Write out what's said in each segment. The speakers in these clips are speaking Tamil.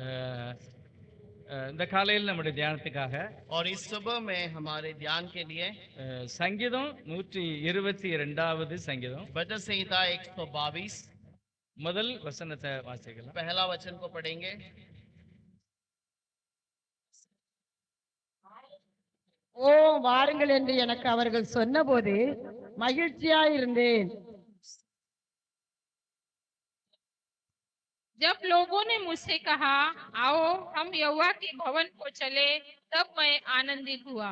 அஹ், இந்த காலையில் நம்முடைய தியானத்துக்காக और इस सुबह में हमारे ध्यान के लिए சங்கீதம் 122வது சங்கீதம் भजन संहिता 122 முதல் வசனத்தை வாசிக்கலாம். पहला वचन को पढ़ेंगे। ஓ வாருங்கள் என்று எனக்கு அவர்கள் சொன்னபோது மகிழ்ச்சியாயிருந்தேன். जब लोगों ने मुझसे कहा आओ हम यहोवा के भवन को चले, तब मैं आनंदित हुआ।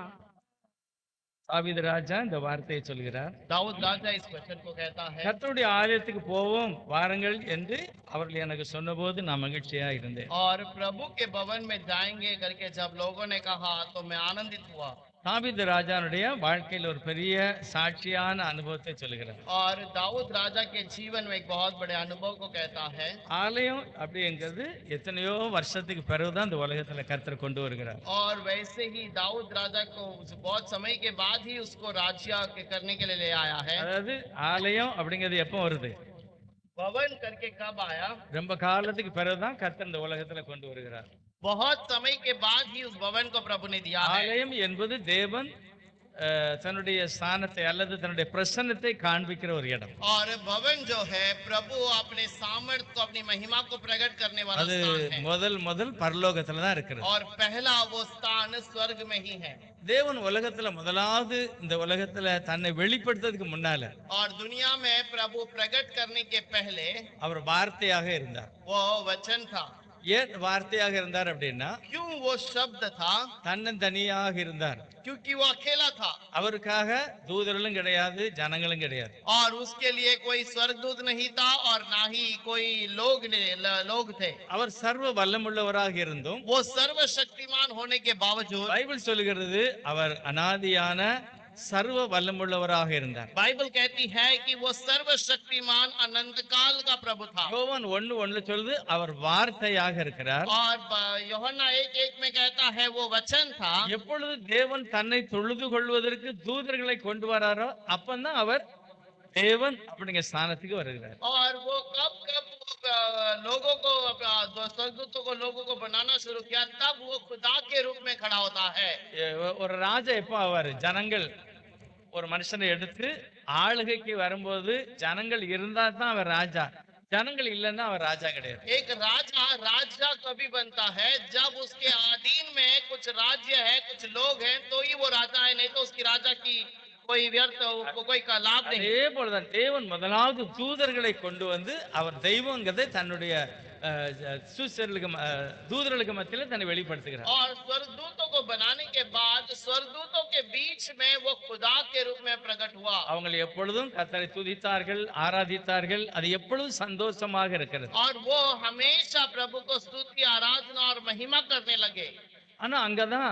தாவீது ராஜா இந்த வார்த்தையை சொல்கிறார். दाऊद राजा इस वचन को कहता है, கர்த்தருடைய ஆலயத்துக்கு போவோம் வாருங்கள் என்று அவர்கள் எனக்கு சொன்னபோது நான் மகிழ்ச்சியா இருந்தேன். और प्रभु के भवन में जाएंगे करके जब लोगों ने कहा तो मैं आनंदित हुआ। தாவீது ராஜானுடைய வாழ்க்கையில் ஒரு பெரிய சாட்சியான அனுபவத்தை சொல்கிறார். और दाऊद राजा के जीवन में एक बहुत बड़े अनुभव को कहता है। ஆலயம் அப்படிங்கிறது எத்தனையோ வருஷத்துக்கு பிறகுதான் இந்த உலகத்துல கர்த்தர் கொண்டு வருகிறார். और वैसे ही दाऊद राजा को बहुत समय के बाद ही उसको राज्य करने के लिए ले आया है। அதாவது ஆலயம் அப்படிங்கிறது எப்போ வருது? भवन करके कब आया? ரொம்ப காலத்துக்கு பிறகுதான் கர்த்தர் இந்த உலகத்துல கொண்டு வருகிறார். बहुत समय के बाद ही उस भवन को प्रभु ने दिया है। ஆலயம் என்பது தேவன் தன்னுடைய ஸ்தானத்தை அல்லது தன்னுடைய பிரசன்னத்தை காண்பிக்கிற ஒரு இடம். और भवन जो है प्रभु अपने सामर्थ्य को अपनी महिमा को प्रकट करने वाला அது स्थान है। முதல் பரலோகத்துல தான் இருக்கிறது. और पहला वो स्थान स्वर्ग में ही है। தேவன் உலகத்துல முதலாவது இந்த உலகத்துல தன்னை வெளிப்படுத்துறதுக்கு முன்னால और दुनिया में प्रभु प्रकट करने के पहले அவர் வார்த்தையாக இருந்தார். वो वचन था। ஏன் வார்த்தையாக இருந்தார் அப்படின்னா क्यों वो शब्द था? தன்னந்தனியாக இருந்தார். क्योंकि वो अकेला था அவருக்காக தூதர்களும் கிடையாது, ஜனங்களும் கிடையாது. और उसके लिए कोई स्वर्गदूत नहीं था और ना ही कोई लोग थे। அவர் சர்வ வல்லமுள்ளவராக இருந்தும் वो सर्वशक्तिमान होने के बावजूद பைபிள் சொல்லுகிறது அவர் அனாதியான சர்வ வல்லமுள்ளவராக இருந்தார். बाइबल कहती है कि वो सर्वशक्तिमान अनंत काल का प्रभु था। யோவான் 1:1 சொல்லுது அவர் வார்த்தையாக இருக்கிறார். और யோहन्ना 1:1 में कहता है वो वचन था। எப்பொழுது தேவன் தன்னை தொழுது கொள்வதற்கு தூதர்களை கொண்டு வராரோ அப்பந்தான் அவர் தேவன் அப்படிங்கிற ஸ்தானத்துக்கு வருகிறார். और वो कब लोगों को स्वर्गदूतों को लोगों को बनाना शुरू किया, तब वो खुदा के रूप में खड़ा होता है। ஒரு ராஜா எப்போ ஆவாரு? ஜனங்கள் ஒரு மனுஷனை எடுத்து ஆளுகைக்கு வரும்போது ஜனங்கள் இருந்தா தான் அவர் ராஜா, ஜனங்கள் இல்லைன்னா அவர் ராஜா கிடையாது. एक राजा कभी बनता है जब उसके अधीन में कुछ राज्य है, कुछ लोग हैं, तो ही वो राजा है, नहीं तो उसकी राजा की कोई व्यर्थ कोई का लाभ नहीं। அதே போலதான் தேவன் முதலாவது தூதர்களை கொண்டு வந்து அவர் தெய்வங்கிறதை தன்னுடைய தூதர்களுக்கு மத்தியில தன்னை வெளிப்படுத்துகிறார். और स्वर्गदूतों को बनाने के बाद स्वर्गदूतों के बीच में वो खुदा के रूप में प्रकट हुआ। அவங்க எப்பொழுதும் கர்த்தரை துதித்தார்கள், ஆராதித்தார்கள். அது எப்பொழுதும் சந்தோஷமாக இருக்கிறது. और वो हमेशा प्रभु को स्तुति, आराधना और महिमा करने लगे। ஆனா அங்கதான்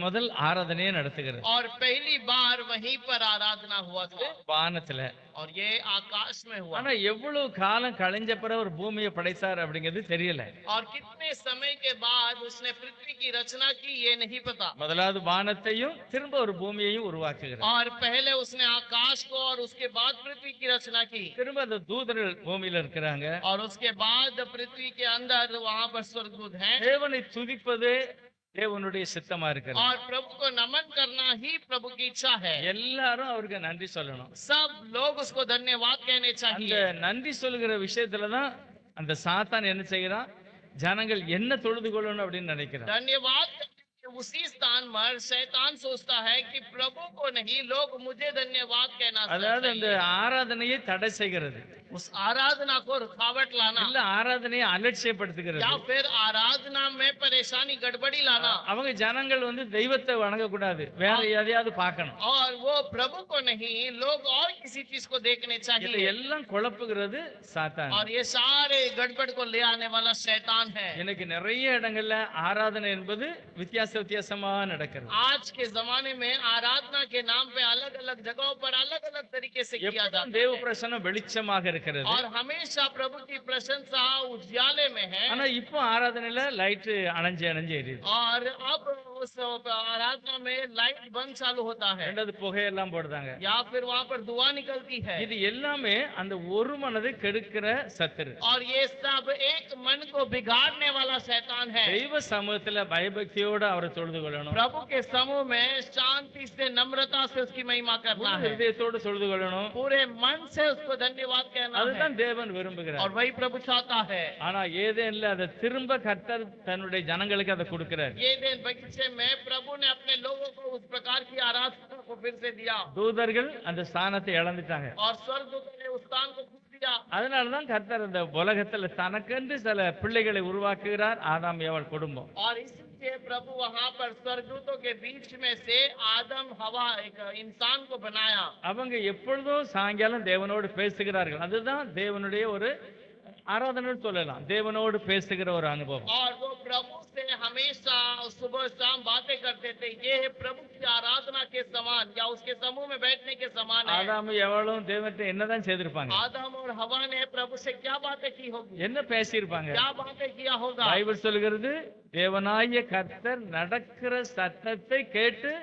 முதல் ஆராதனையே நடத்துகிறது. और पहली बार वहीं पर आराधना हुआ था, வானத்துல. और ये आकाश में हुआ। ஆனா எவ்வளவு காலம் கழிஞ்ச பிறகு ஒரு பூமியை படைத்தார் அப்படிங்கிறது தெரியல. और कितने समय के बाद उसने पृथ्वी की रचना की ये नहीं पता। முதலாவது வானத்தையும் திரும்ப ஒரு பூமியையும் உருவாக்குகிறார். और पहले उसने आकाश को और उसके बाद पृथ्वी की रचना की। திரும்ப அந்த தூதர்கள் பூமியில இருக்கிறாங்க. और उसके बाद पृथ्वी के अंदर वहां पर स्वर्गदूत हैं। தேவனை துதிப்பதே தேவனுடைய சித்தமா இருக்கிறது. और प्रभु को नमन करना ही प्रभु की इच्छा है। எல்லாரும் அவருக்கு நன்றி சொல்லணும். सब लोग उसको धन्यवाद कहने அந்த चाहिए। நன்றி சொல்லுகிற விஷயத்துலதான் அந்த சாத்தான் என்ன செய்யறான்? ஜனங்கள் என்ன தொழுது கொள்ளணும் அப்படின்னு நினைக்கிறான். धन्यवाद उसी स्थान पर शैतान सोचता है कि प्रभु को नहीं, लोग मुझे धन्यवाद कहना அதாவது அந்த चाहिए। ஆராதனையை தடை செய்கிறது, उस आराधना को रुकावट लाना, இல்ல ஆராதனையை அலட்சியப்படுத்துகிறது. या फिर आराधना में परेशानी गड़बड़ी लाना। அவங்க ஜனங்கள் தெய்வத்தை வணங்க கூடாது, வேற எதையாவது பார்க்கணும். और वो प्रभु को नहीं, लोग और किसी चीज को देखने இதை चाहिए। எல்லாம் குழப்புகிறது சாத்தான். और ये सारे गड़बड़ को ले आने वाला शैतान है। எனக்கு நிறைய இடங்கள்ல ஆராதனை என்பது வித்தியாசமா நடக்கிறது. आज के जमाने में आराधना के नाम पे अलग अलग जगहों पर अलग अलग तरीके से किया எப்பவும் जाता தேவ है। பிரசன்னம் வெளிச்சமாக இருக்கிறது. और हमेशा प्रभु की प्रशंसा उजाले में है। ஆனா இப்போ ஆராதனையில லைட் அணைஞ்சு எரியுது. और अब उस आराधना में लाइट बंद चालू होता है ரெண்டாவது புகையெல்லாம் போடுறாங்க. या फिर वहां पर धुआं निकलती है இது எல்லாமே அந்த ஒரு மனதை கெடுக்கிற சத்துரு. और ये सब एक मन को बिगाड़ने वाला शैतान है। தெய்வ சமூகத்துல பயபக்தியோட அவரை தொழுது கொள்ளணும். प्रभु के समूह में शांति से नम्रता से उसकी महिमा करना முழு है, இதயத்தோட தொழுது கொள்ளணும். पूरे मन से उसको धन्यवाद कहना है அதுதான் தேவன் விரும்புகிறார். और वही प्रभु चाहता है। ஆனா ஏதேன்ல அதை திரும்ப கர்த்தர் தன்னுடைய ஜனங்களுக்கு அதை கொடுக்கிறார். ये दिन बगीचे में प्रभु ने अपने लोगों को उस प्रकार की आराधना को फिर से दिया தூதர்கள் அந்த ஸ்தானத்தை இழந்துட்டாங்க. और स्वर्गदूतों ने उस स्थान को खो दिया। அதனாலதான் கர்த்தர் இந்த உலகத்துல தனக்கென்று சில பிள்ளைகளை உருவாக்குகிறார். ஆதாம் ஏவாள் குடும்பம். और इसलिए प्रभु वहां पर स्वर्गदूतों के बीच में से आदम हवा एक इंसान को बनाया। அவங்க எப்பொழுதும் சாயங்காலம் தேவனோடு பேசுகிறார்கள். அதுதான் தேவனுடைய ஒரு ஆராதனை சொல்லலாம். தேவனோடு பேசுகிற ஒரு அனுபவம். और वो प्रभु से हमेशा सुबह शाम बातें करते थे। ये है प्रभु की आराधना के समान या उसके समूह में बैठने के समान है। ஆதாம் ஏவாளும் தேவன்கிட்ட என்னதான் செய்திருப்பாங்க? आदम और हवा ने प्रभु से क्या बातें की होगी, என்ன பேசியிருப்பாங்க? क्या बातें किया होगा। பைபிள் சொல்கிறது தேவனாகிய கர்த்தர் நடக்கிற சத்தத்தை கேட்டு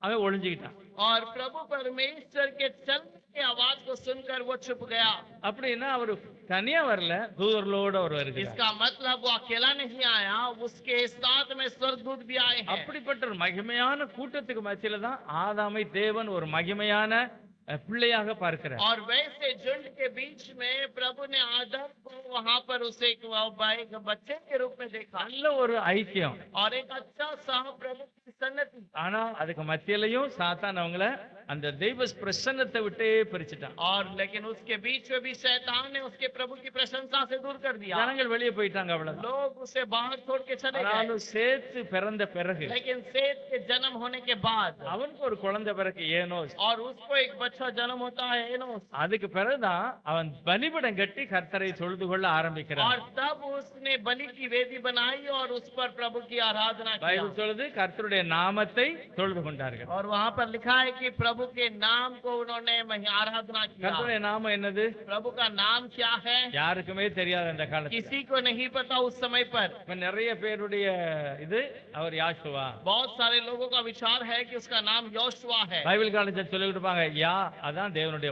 அவன் ஒளிஞ்சுக்கிட்டான். और प्रभु परमेश्वर के चलने की आवाज को सुनकर वो छुप गया। அப்படின்னா அவரு தனியா வரல, தூதர்களோட அவர் வருகிறார். इसका मतलब वो अकेला नहीं आया, उसके साथ में स्वर्गदूत भी आए हैं। அப்படிப்பட்ட ஒரு மகிமையான கூட்டத்துக்கு மத்தியில தான் ஆதாமை தேவன் ஒரு மகிமையான பிள்ளையாக பார்க்கிறார். और वैसे झुंड के बीच में प्रभु ने आदम को वहां पर उसे एक बच्चे के रूप में देखा நல்ல ஒரு ஐக்கியம். और एक अच्छा सा प्रभु की सन्नति। ஆனா அதுக்கு மத்தியிலையும் சாத்தான் அவங்கள அந்த தெய்வ பிரசன்னத்தை விட்டே பிரிச்சுட்டான். और लेकिन उसके बीच में भी शैतान ने उसके प्रभु की प्रशंसा से दूर कर दिया। ஜனங்கள் வெளியே போயிட்டாங்க, அவ்வளவுதான். लोग उसे बाहर छोड़ के चले गए। ஆனாலும் சேத்து பிறந்த பிறகு लेकिन सेत के जन्म होने के बाद அவனுக்கு ஒரு குழந்தை பிறகு ஏனோஸ். और उसको एक बच्चा जन्म होता है एनोस। அதுக்கு பிறகுதான் அவன் பலிபீடம் கட்டி கர்த்தரை தொழுது கொள்ள ஆரம்பிக்கிறான். और तब उसने बलि की वेदी बनाई और उस पर प्रभु की आराधना பைபிள் की। சொல்லுது கர்த்தருடைய நாமத்தை தொழுது கொண்டார்கள். और वहां पर लिखा है कि प्रभु के नाम को उन्होंने आराधना किया। கர்த்தருடைய நாமம் என்னது? प्रभु का नाम क्या है யாருக்குமே தெரியாது அந்த காலத்துல. किसी को नहीं पता उस समय पर। இப்ப நிறைய பேருடைய இது அவர் யாசுவா. बहुत सारे लोगों का विचार है कि उसका नाम योशुआ है। பைபிள் காலேஜ் சொல்லிட்டு இருப்பாங்க யா அதான் தேவனுடைய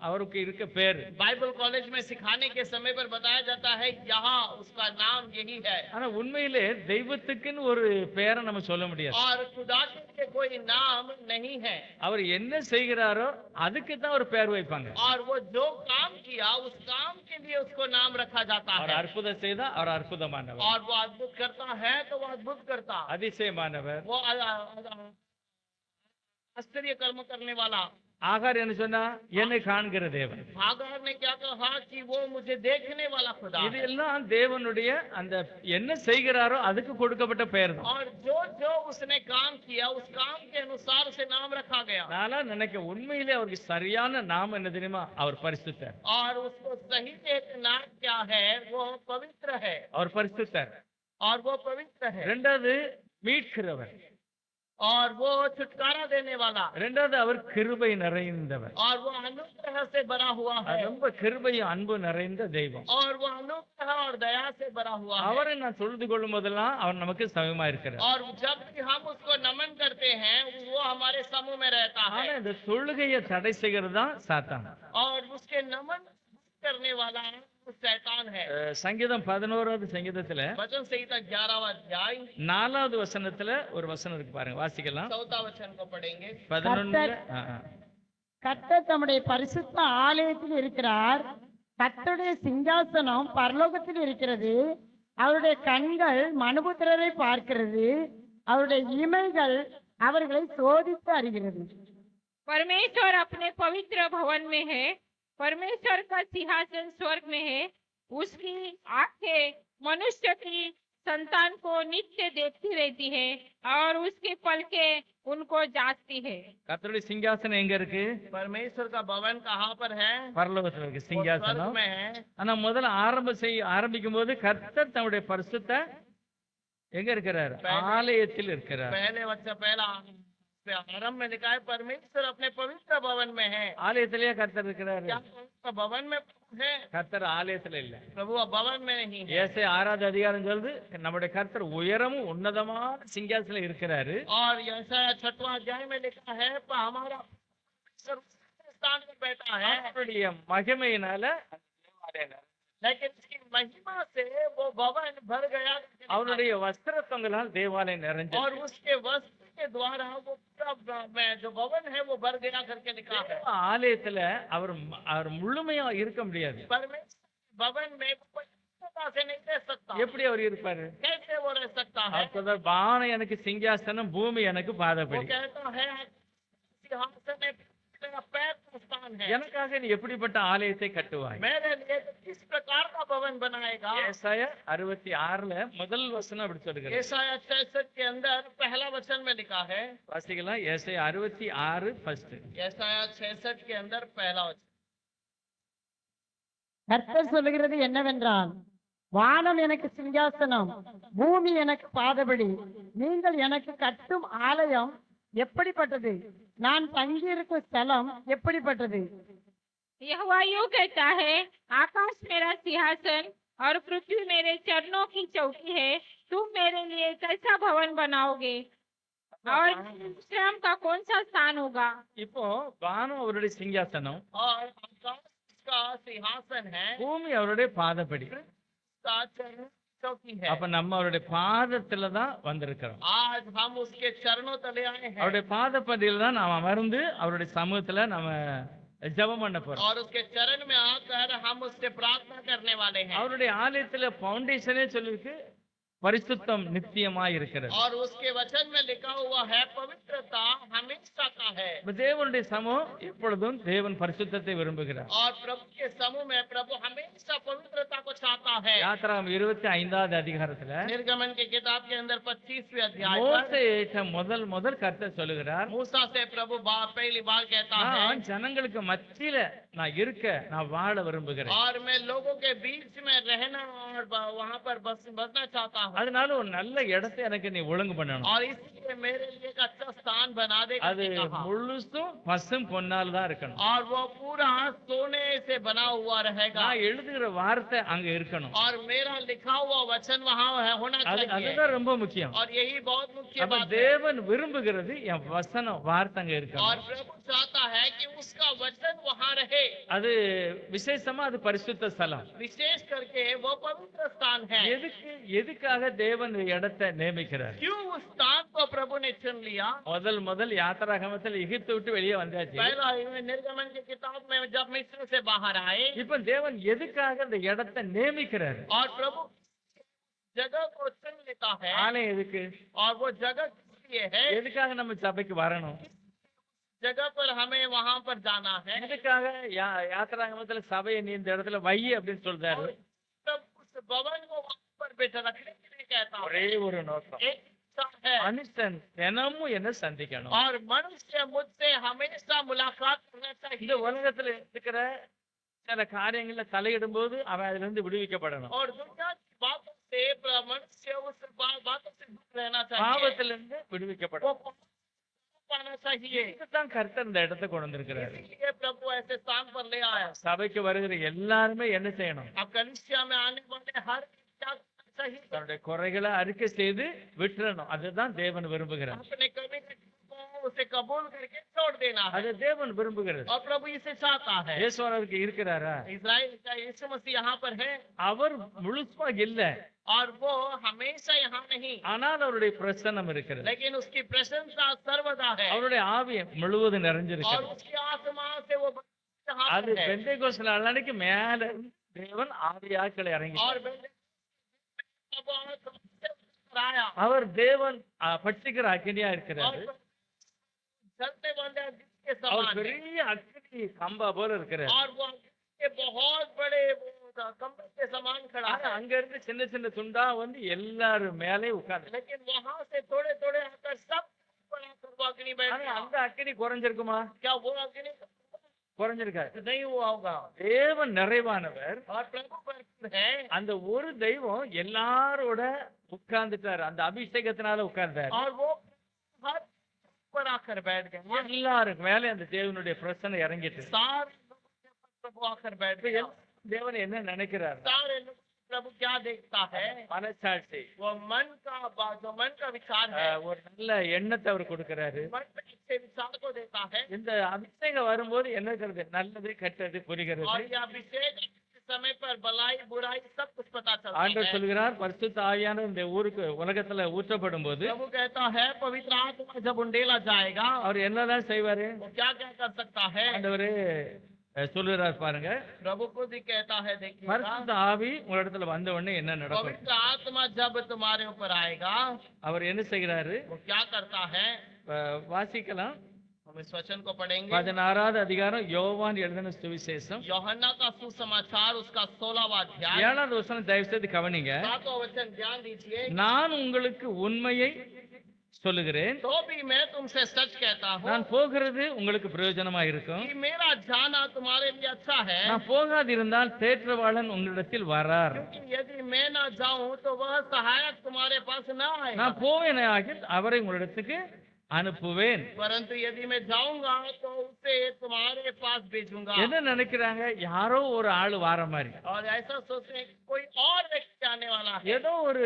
அவருக்கு இருக்க பேர். बाइबल कॉलेज में सिखाने के समय पर बताया जाता है यहाँ उसका नाम यही है। ஆனா உண்மையிலே தெய்வத்துக்குன்னு ஒரு பெயரை நம்ம சொல்ல முடியாது. और खुदा के लिए कोई नाम नहीं है। அவர் என்ன செய்கிறாரோ அதுக்கு தான் ஒரு பெயர் வைப்பாங்க. और वो जो काम किया उस काम के लिए उसको नाम रखा जाता அவர் है। அற்புதம் செய்தா அவர் அற்புதமானவர், और वो अद्भुत करता है तो वो अद्भुत करता, அதிசயமானவர். वो आश्चर्य कर्म करने वाला। ஆகார் என்ன சொன்னா? என்னை காண்கிற தேவன். हागार ने क्या कहा कि वो मुझे देखने वाला खुदा है। இதெல்லாம் தேவனுடைய அந்த என்ன செய்கிறாரோ அதுக்கு கொடுக்கப்பட்ட பெயர் தான். और जो जो उसने काम किया उस काम के अनुसार उसे नाम रखा गया। நானா நினைக்க உண்மையிலே அவருக்கு சரியான நாமம் என்ன தெரியுமா? அவர் பரிசுத்தர். और उसको सही एक नाम क्या है? वो पवित्र है। அவர் பரிசுத்தர். और वो पवित्र है। ரெண்டாவது மீட்கிறவர். और वो छुटकारा देने वाला। ரெண்டாவது அவர் கிருபை நிறைந்தவர். और वो अनुग्रह से भरा हुआ है। ரொம்ப கிருபையும் அன்பு நிறைந்த தெய்வம். और वो अनुग्रह और दया से भरा हुआ है। அவரை நான் தொழுது கொள்ளும் போதெல்லாம் அவர் நமக்கு சமமா இருக்கிறார். और जब भी हम उसको नमन करते हैं वो हमारे समूह में रहता है। ஆனா இந்த தொழுகையை தடை செய்கிறது தான் சாத்தான். और उसके नमन करने वाला शैतान है। சங்கீதம் 11வது சங்கீதத்துல वचन संहिता 11वां अध्याय 4வது வசனத்துல ஒரு வசனம் இருக்கு பாருங்க, வாசிக்கலாம். 4वां वचन को पढ़ेंगे। 11 கர்த்தர் தம்முடைய பரிசுத்த ஆலயத்தில் இருக்கிறார். கர்த்தருடைய சிங்காசனம் பரலோகத்தில் இருக்கிறது. அவருடைய கண்கள் மனுபுத்திரரை பார்க்கிறது. அவருடைய இமைகள் அவர்களை சோதித்து அறிகிறது. परमेश्वर अपने पवित्र भवन में है। परमेश्वर का सिंहासन स्वर्ग में है। उसकी आंखें मनुष्य की संतान को नित्य देखती रहती है और उसकी पलकें उनको जांचती है। கர்த்தருடைய சிங்காசனம் எங்க இருக்கு? परमेश्वर का भवन कहाँ पर है? பரலோகத்துல இருக்கு वो स्वर्ग சிங்காசனம். में है। ஆனா முதல்ல ஆரம்பிக்கும் போது கர்த்தர் தம்முடைய பரிசுத்த எங்க இருக்கிறார்? ஆலயத்தில் இருக்கிறார். पहला आरंभ में लिखा है परमेश्वर अपने पवित्र भवन में है। ஆலயத்திலேயே கர்த்தர் இருக்கிறாரு. क्या पवित्र भवन में प्रभु है? கர்த்தர் ஆலயத்துல இல்ல. प्रभु अब भवन में नहीं है। ஏசாயா 6வது அதிகாரம் சொல்லுது நம்முடைய கர்த்தர் உயரமும் உன்னதமான சிங்காசனம் இருக்கிறாரு. और यशायाह 6वां अध्याय में लिखा है पर हमारा परमेश्वर स्थान पर बैठा है। அவருடைய மகிமையினால தேவாலயம் लेकिन इसकी महिमा से वो भवन भर गया அவருடைய வஸ்திரத்தங்களால் தேவாலயம் நிறைஞ்சது. और उसके वस्त्र के द्वारा वो पूरा जो भवन है वो भर गया करके लिखा है। தேவ ஆலயத்துல அவர் அவர் முழுமையா இருக்க முடியாது. परमेश्वर भवन में कोई पूर्णता से नहीं रह सकता। எப்படி அவர் இருப்பாரு? कैसे वो रह सकता है? அப்பதான் வானம் எனக்கு சிங்காசனம் பூமி எனக்கு वो பாதபடி. कहता है सिंहासन में मेरा पैर का स्थान है। எனக்காக நீ எப்படிப்பட்ட ஆலயத்தை கட்டுவாய்? मेरे लिए तो किस प्रकार का भवन बनाएगा? ஏசாயா 66ல முதல் வசனம் அப்படி சொல்லுகிறது. यशायाह 66 के अंदर पहला वचन में लिखा है। வாசிக்கலாம். ஏசாயா 66 ஃபர்ஸ்ட். यशायाह 66 के अंदर पहला वचन। கர்த்தர் சொல்லுகிறது என்னவென்றால், வானம் எனக்கு சிங்காசனம், பூமி எனக்கு பாதபடி. நீங்கள் எனக்கு கட்டும் ஆலயம் எப்படிப்பட்டது? நான் தங்கியிருக்கும் ஸ்தலம் எப்படிப்பட்டது? यहोवा यूं कहता है, आकाश मेरा सिंहासन और पृथ्वी मेरे चरणों की चौकी है। तुम मेरे लिए कैसा भवन बनाओगे और विश्राम का कौन सा स्थान होगा? இப்போ வானம் அவருடைய சிங்காசனம், और आकाश का सिंहासन है, பூமி அவருடைய பாதபடி. का चरण चौकी है। அப்ப நம்ம அவருடைய பாதத்துல தான் வந்திருக்கிறோம். आज हम उसके चरणों तले आए हैं அவருடைய பாதப்படியில தான் நாம் அமர்ந்து அவருடைய சமூகத்துல நம்ம ஜெபம் பண்ண போறோம். और उसके चरण में आकर हम उससे प्रार्थना करने वाले हैं। அவருடைய ஆலயத்துல ஃபவுண்டேஷனே சொல்லிருக்கு பரிசுத்தம் நித்தியமாய் இருக்கிறது. और उसके वचन में लिखा हुआ है पवित्रता हमेशा का है। இப்ப தேவனுடைய சமூகம் எப்பொழுதும் தேவன் பரிசுத்தத்தை விரும்புகிறார். और प्रभु के समूह में प्रभु हमेशा पवित्रता को चाहता है। யாத்திராகமம் 25வது அதிகாரத்துல निर्गमन की किताब के अंदर 25वें अध्याय पर மோசேயிட்ட முதல் கர்த்தர் சொல்லுகிறார், मूसा से प्रभु पहली बार कहता है, நான் ஜனங்களுக்கு மத்தியில நான் இருக்க நான் வாழ விரும்புகிறேன். और मैं लोगों के बीच में रहना और वहाँ पर बसना चाहता हूँ। அதனால ஒரு நல்ல இடத்தை எனக்கு நீ ஒழுங்கு பண்ணணும். और इसलिए मेरे लिए एक अच्छा स्थान बना दे அது करके कहा। முழுசும் பசும் பொன்னால் தான் இருக்கணும். और वो पूरा सोने से बना हुआ रहेगा। நான் எழுதுகிற வார்த்தை அங்க இருக்கணும். और मेरा लिखा हुआ वचन वहाँ होना चाहिए। அதுதான் ரொம்ப முக்கியம். और यही बहुत मुख्य அப்ப बात है। தேவன் விரும்புகிறது என் வசனம் வார்த்தை அங்க और இருக்கணும். प्रभु चाहता है कि उसका वचन वहाँ रहे। அது விசேஷமா அது பரிசுத்த ஸ்தலம். विशेष करके वो पवित्र स्थान है। எதுக்காக தேவன் இடத்தை நியமிக்கிறார்? क्यों उस स्थान को प्रभु ने चुन लिया? முதல் யாத்திராகமத்தில் எகிப்தை விட்டு வெளியே வந்தாச்சு. पहला निर्गमन की किताब में जब मिस्र से बाहर आए, இப்ப தேவன் எதுக்காக இந்த இடத்தை நியமிக்கிறார்? और प्रभु जगह को चुन लेता है। ஆலயம் எதுக்கு? और वो जगह किस लिए है? எதுக்காக நம்ம சபைக்கு வரணும்? जगह पर हमें वहाँ पर जाना है। எதுக்காக யாத்திராகமத்துல சபையை நீ இந்த இடத்துல வை அப்படின்னு சொல்றாரு? तब उस भवन को वहाँ पर बैठा रखने के लिए कहता है। ஒரே ஒரு நோக்கம், एक इच्छा है। மனுஷன் தினமும் என்ன சந்திக்கணும். और मनुष्य मुझसे हमेशा मुलाकात करना இந்த चाहिए। உலகத்துல இருக்கிற சில காரியங்கள்ல தலையிடும் போது அவன் அதுல இருந்து விடுவிக்கப்படணும். और दुनिया की बातों से मनुष्य उस बातों से दूर रहना चाहिए। பாவத்துல இருந்து விடுவிக்கப்படணும். वो पाना चाहिए। இதுதான் கர்த்தர் இந்த இடத்தை கொண்டு வந்திருக்கிறாரு. इसलिए प्रभु ऐसे स्थान पर ले आया। சபைக்கு வருகிற எல்லாருமே என்ன செய்யணும்? अब कलिसिया में आने वाले हर क्या करना चाहिए? தன்னுடைய குறைகளை அறிக்கை செய்து விட்டுறணும். அதுதான் தேவன் விரும்புகிறார். अपने कमी को उसे कबूल करके छोड़ देना है। அது தேவன் விரும்புகிறது. और प्रभु इसे चाहता है। இயேசுவானவருக்கு இருக்கிறாரா? इस्राएल का यीशु मसीह यहाँ पर है। அவர் முழுசா இல்ல, और वो हमेशा यहाँ नहीं, ஆனால் அவருடைய பிரசன்னம் இருக்கிறது. लेकिन उसकी प्रशंसा सर्वदा है। அவருடைய ஆவி முழுவதும் और நிறைஞ்சிருக்கிறது. उसकी आत्मा से वो यहाँ அது पर है। பெந்தேகோஸ்து நாள் அன்னைக்கு மேல இருந்து தேவன் ஆவியாக்களை இறங்கி और आया அவர் தேவன் பட்சிக்கிற அக்கினியா और இருக்கிறாரு. जलते वाले अग्नि के அவர் समान है। பெரிய அக்கினி கம்பா போல இருக்கிறார். और वो अग्नि के बहुत बड़े खंभे के समान खड़ा ஆனா है। அங்க இருந்து சின்ன சின்ன துண்டா வந்து எல்லாரும் மேலே உட்கார்ந்து. लेकिन वहां से थोड़े थोड़े आकर सब ऊपर आकर वो अग्नि बैठ ஆனா गया। அந்த அக்கினி குறைஞ்சிருக்குமா? क्या वो अग्नि குறைஞ்சிருக்காது. नहीं हुआ होगा? தேவன் நிறைவானவர். और प्रभु भरपूर है। அந்த ஒரு தெய்வம் எல்லாரோட உட்கார்ந்துட்டாரு. அந்த அபிஷேகத்தினால உட்கார்ந்தாரு. और वो हर पर पर आकर बैठ गए। எல்லாருக்கு மேலே அந்த தேவனுடைய பிரசன்னம் இறங்கிட்டு सारे लोगों के ऊपर प्रभु आकर बैठ गया। தேவன் என்ன நினைக்கிறார்? सारे लोग प्रभु क्या देखता है? மனசாட்சி, वो जो मन का विचार है, ஒரு நல்ல எண்ணத்தை அவர் கொடுக்கிறாரு. मन में अच्छे विचार को देता है। இந்த அபிஷேகம் வரும்போது என்ன இருக்கிறது? நல்லது கெட்டது और புரிகிறது. ये अभिषेक के समय पर भलाई बुराई सब कुछ पता चलता ஆண்டவர் है। சொல்கிறார், பரிசுத்த ஆவியானவர் இந்த ஊருக்கு உலகத்துல ஊற்றப்படும் போது प्रभु कहता है पवित्र आत्मा जब उंडेला जाएगा அவர் என்னதான் செய்வாரு? वो क्या क्या कर सकता है? ஆண்டவரே சொல்லுறார் பாருங்க. प्रभु खुद ही कहता है, देखिए பரிசுத்த ஆவி உங்களிடத்துல வந்த உடனே என்ன நடக்கும்? पवित्र आत्मा जब तुम्हारे ऊपर आएगा அவர் என்ன செய்கிறாரு? वो क्या करता है? வாசிக்கலாம். हम इस वचन को पढ़ेंगे। 16வது அதிகாரம் யோவான் எழுதின சுவிசேஷம் यूहन्ना का सुसमाचार उसका 16वां अध्याय 7வது வசனம் தயவு செய்து கவனிங்க. 7वां वचन ध्यान दीजिए। நான் உங்களுக்கு உண்மையை சொல்லுகிறேன், तो भी मैं तुमसे सच कहता हूँ நான் போகிறது உங்களுக்கு பிரயோஜனமா இருக்கும். कि मेरा जाना तुम्हारे लिए अच्छा है, நான் போகாதிருந்தால் தேற்றவாளன் உங்களிடத்தில் வரார். क्योंकि यदि मैं ना जाऊं तो वह सहायक तुम्हारे पास ना आएगा, நான் போவேனாகில் அவரை உங்களிடத்துக்கு அனுப்புவேன். परंतु यदि मैं जाऊंगा तो उसे तुम्हारे पास भेजूंगा। என்ன நினைக்கிறாங்க? யாரோ ஒரு ஆளு வார மாதிரி, और ऐसा सोचते हैं कि कोई और व्यक्ति आने वाला है, ஏதோ ஒரு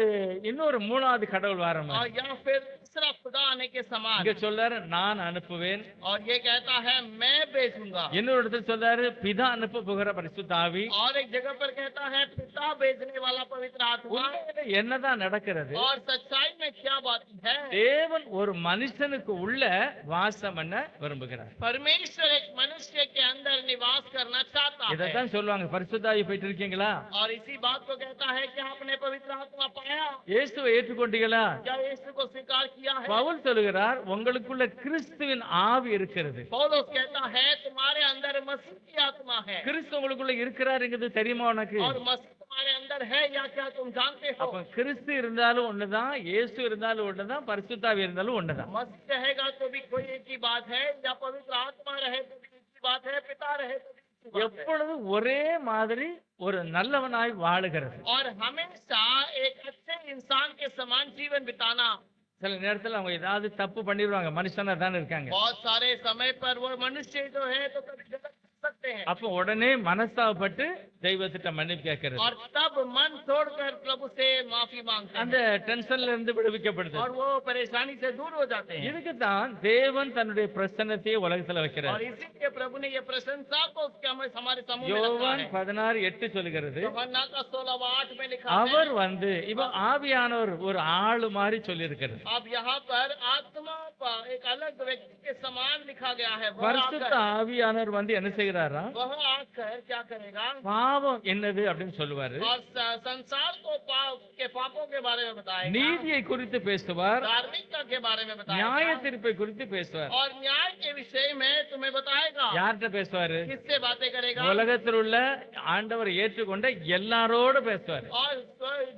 இன்னொரு மூணாவது கடவுள் வார और மாதிரி. या फिर दूसरा खुदा आने के समान। இங்க சொல்றாரு, நான் அனுப்புவேன். और ये कहता है मैं भेजूंगा। இன்னொரு இடத்துல சொல்றாரு, பிதா அனுப்ப போகிற பரிசுத்த ஆவி. और एक जगह पर कहता है पिता भेजने वाला पवित्र आत्मा। உண்மையில என்னதான் நடக்கிறது? और सच्चाई में क्या बात है? தேவன் ஒரு மனுஷனுக்கு உள்ள வாசம் பண்ண விரும்புகிறார். परमेश्वर एक मनुष्य के अंदर निवास करना चाहता है। இதைத்தான் சொல்லுவாங்க, பரிசுத்த ஆவி போயிட்டு இருக்கீங்களா? और इसी बात को कहता है कि आपने पवित्र आत्मा पाया, இயேசுவை ஏற்றுக்கொண்டீங்களா? क्या यीशु को स्वीकार किया है? பவுல் சொல்லுகிறார், உங்களுக்குள்ள கிறிஸ்துவின் ஆவி இருக்கிறது. पौलुस कहता है तुम्हारे अंदर मसीह की आत्मा है। கிறிஸ்து உங்களுக்குள்ள இருக்கிறாருங்கிறது தெரியுமா உனக்கு? और मसीह तुम्हारे अंदर है या क्या तुम जानते हो? அப்ப கிறிஸ்து இருந்தாலும் ஒண்ணுதான், இயேசு இருந்தாலும் ஒண்ணுதான், பரிசுத்த ஆவி இருந்தாலும் ஒண்ணுதான். मसीह रहेगा तो भी कोई एक ही बात है, या पवित्र आत्मा रहे तो भी एक ही बात है, पिता रहे तो भी एक ही बात है। எப்பொழுதும் ஒரே மாதிரி ஒரு நல்லவனாய் வாழுகிறது. और हमेशा एक अच्छे इंसान के समान जीवन बिताना। சில நேரத்துல அவங்க ஏதாவது தப்பு பண்ணிடுவாங்க, மனுஷனா தானே இருக்காங்க. बहुत सारे समय पर वो मनुष्य जो है तो कभी गलत कर सकते हैं, அப்ப உடனே மனஸ்தாபப்பட்டு தெய்வத்திட்ட மன்னிப்பு கேட்கறது. और तब मन तोड़कर प्रभु से माफी मांगते அந்த हैं, டென்ஷன்ல இருந்து விடுவிக்கப்படுது. और वो परेशानी से दूर हो जाते हैं। இதுக்கு தான் தேவன் தன்னுடைய பிரசன்னத்தையே உலகத்துல और வைக்கிறார். इसीलिए प्रभु ने ये प्रशंसा को उसके हमारे समूह में रखा யோவான் है। 16:8 சொல்லுகிறது, यूहन्ना का 16:8 में लिखा அவர் है। வந்து இப்ப ஆவியானவர் ஒரு ஆளு மாதிரி சொல்லி இருக்கிறது. अब यहाँ पर आत्मा पर एक अलग व्यक्ति के समान लिखा गया है। பரிசுத்த ஆவியானவர் வந்து என்ன செய்கிறாரா? वह आकर क्या करेगा? பாவம் என்னது அப்படின்னு சொல்லுவாரு. और संसार को के पापों के बारे में बताएगा, நீதியை குறித்து பேசுவார், धार्मिकता के बारे में நியாய बताएगा, தீர்ப்பை குறித்து பேசுவார். और न्याय के विषय में तुम्हें बताएगा। யார்கிட்ட பேசுவாரு? किससे बातें करेगा? உலகத்தில் உள்ள ஆண்டவர் ஏற்றுக்கொண்ட எல்லாரோட பேசுவார். और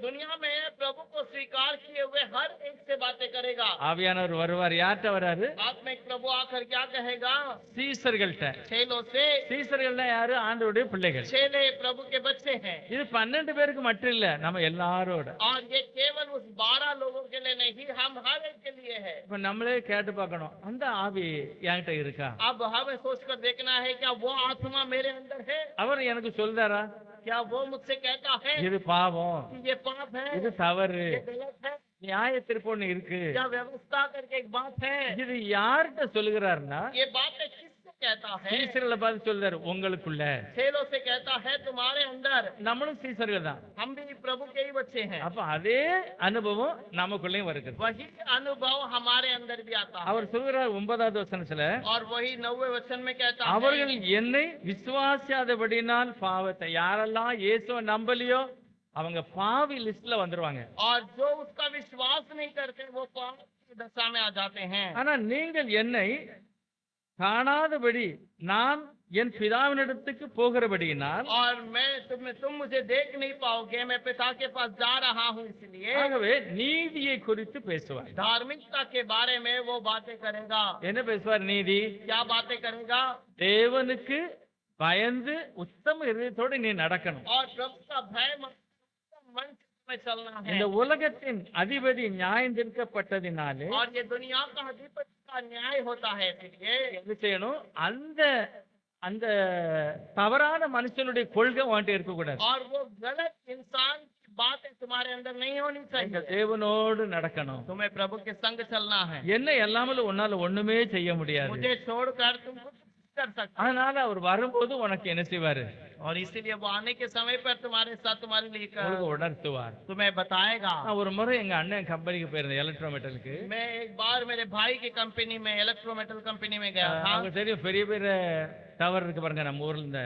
दुनिया में प्रभु को स्वीकार किए हुए हर एक से बातें करेगा। ஆவியானவர் வருவார். யார்கிட்ட வராரு? आत्मिक प्रभु आकर क्या कहेगा? சீசர்கள்ட்ட. चेलों से। சீசர்கள்னா யாரு? ஆண்டவருடைய பிள்ளைகள். चेले प्रभु के बच्चे हैं। இது 12 பேருக்கு மட்டும் இல்ல, நம்ம எல்லாரோட. और ये केवल उस 12 लोगों के लिए नहीं, हम हर एक के लिए है। இப்ப நம்மளே கேட்டு பார்க்கணும், அந்த ஆவி என்கிட்ட இருக்கா? अब हमें सोचकर देखना है, क्या वो आत्मा मेरे अंदर है? அவர் எனக்கு சொல்றாரா? क्या वो मुझसे कहता है இது பாவம், कि ये पाप है, இது தவறு, ये गलत है? நியாய தீர்ப்பு ஒண்ணு இருக்கு. क्या व्यवस्था करके एक बात है? இது யார்கிட்ட சொல்லுகிறாருன்னா, ये बातें किससे कहता है? சீசர்களை பார்த்து சொல்றாரு, உங்களுக்குள்ள. चेलों से कहता है तुम्हारे अंदर। நம்மளும் சீசர்கள் தான். हम भी प्रभु के ही बच्चे हैं। அப்ப அதே அனுபவம் நமக்குள்ளேயும் வருகிறது. वही अनुभव हमारे अंदर भी आता है। அவர் சொல்கிறார் 9வது வசனத்துல, और वही 9वें वचन में कहता அவர்கள் है, என்னை விசுவாசியாதபடினால் பாவத்தை, யாரெல்லாம் இயேசுவை நம்பலையோ அவங்க பாவி லிஸ்ட்ல வந்துருவாங்க. और जो उसका विश्वास नहीं करते वो पाप की दशा में आ जाते हैं। ஆனா நீங்கள் என்னை காணாதபடி நான் என் பிதாவினிடத்துக்கு போகிறபடியினால், और तुम मुझे देख नहीं पाओगे, मैं पिता के पास जा रहा हूँ, इसलिए ஆகவே நீதியை குறித்து பேசுவார். धार्मिकता के बारे में वो बातें करेगा। என்ன பேசுவார்? நீதி. क्या बातें करेगा? தேவனுக்கு பயந்து உத்தம இதயத்தோடு நீ நடக்கணும். और प्रभु का भय मन से में चलना है இந்த உலகத்தின் அதிபதி நியாயம் தீர்க்கப்பட்டதினாலே और ये दुनिया का अधिपति का न्याय होता है इसलिए என்ன செய்யணும்? அந்த அந்த தவறான மனுஷனுடைய கொள்கை உன்கிட்ட இருக்கக்கூடாது. और वो गलत इंसान की बातें तुम्हारे अंदर नहीं होनी இந்த चाहिए தேவனோடு நடக்கணும். तुम्हें प्रभु के संग चलना है என்ன எல்லாமலும் உன்னால ஒண்ணுமே செய்ய முடியாது. मुझे छोड़कर तुम कुछ नहीं कर सकते அதனால அவர் வரும்போது உனக்கு என்ன செய்வாரு? और इसीलिए वो आने के समय पर तुम्हारे साथ तुम्हारे लिए உங்களுக்கு உணர்த்துவார். तुम्हें बताएगा நான் ஒரு முறை எங்க அண்ணன் கம்பெனிக்கு போயிருந்தேன், எலக்ட்ரோமெட்டலுக்கு. मैं एक बार मेरे भाई की कंपनी में इलेक्ट्रोमेटल कंपनी में गया था அவங்க தெரியும், பெரிய பெரிய டவர் இருக்கு பாருங்க, நம்ம ஊர்ல இந்த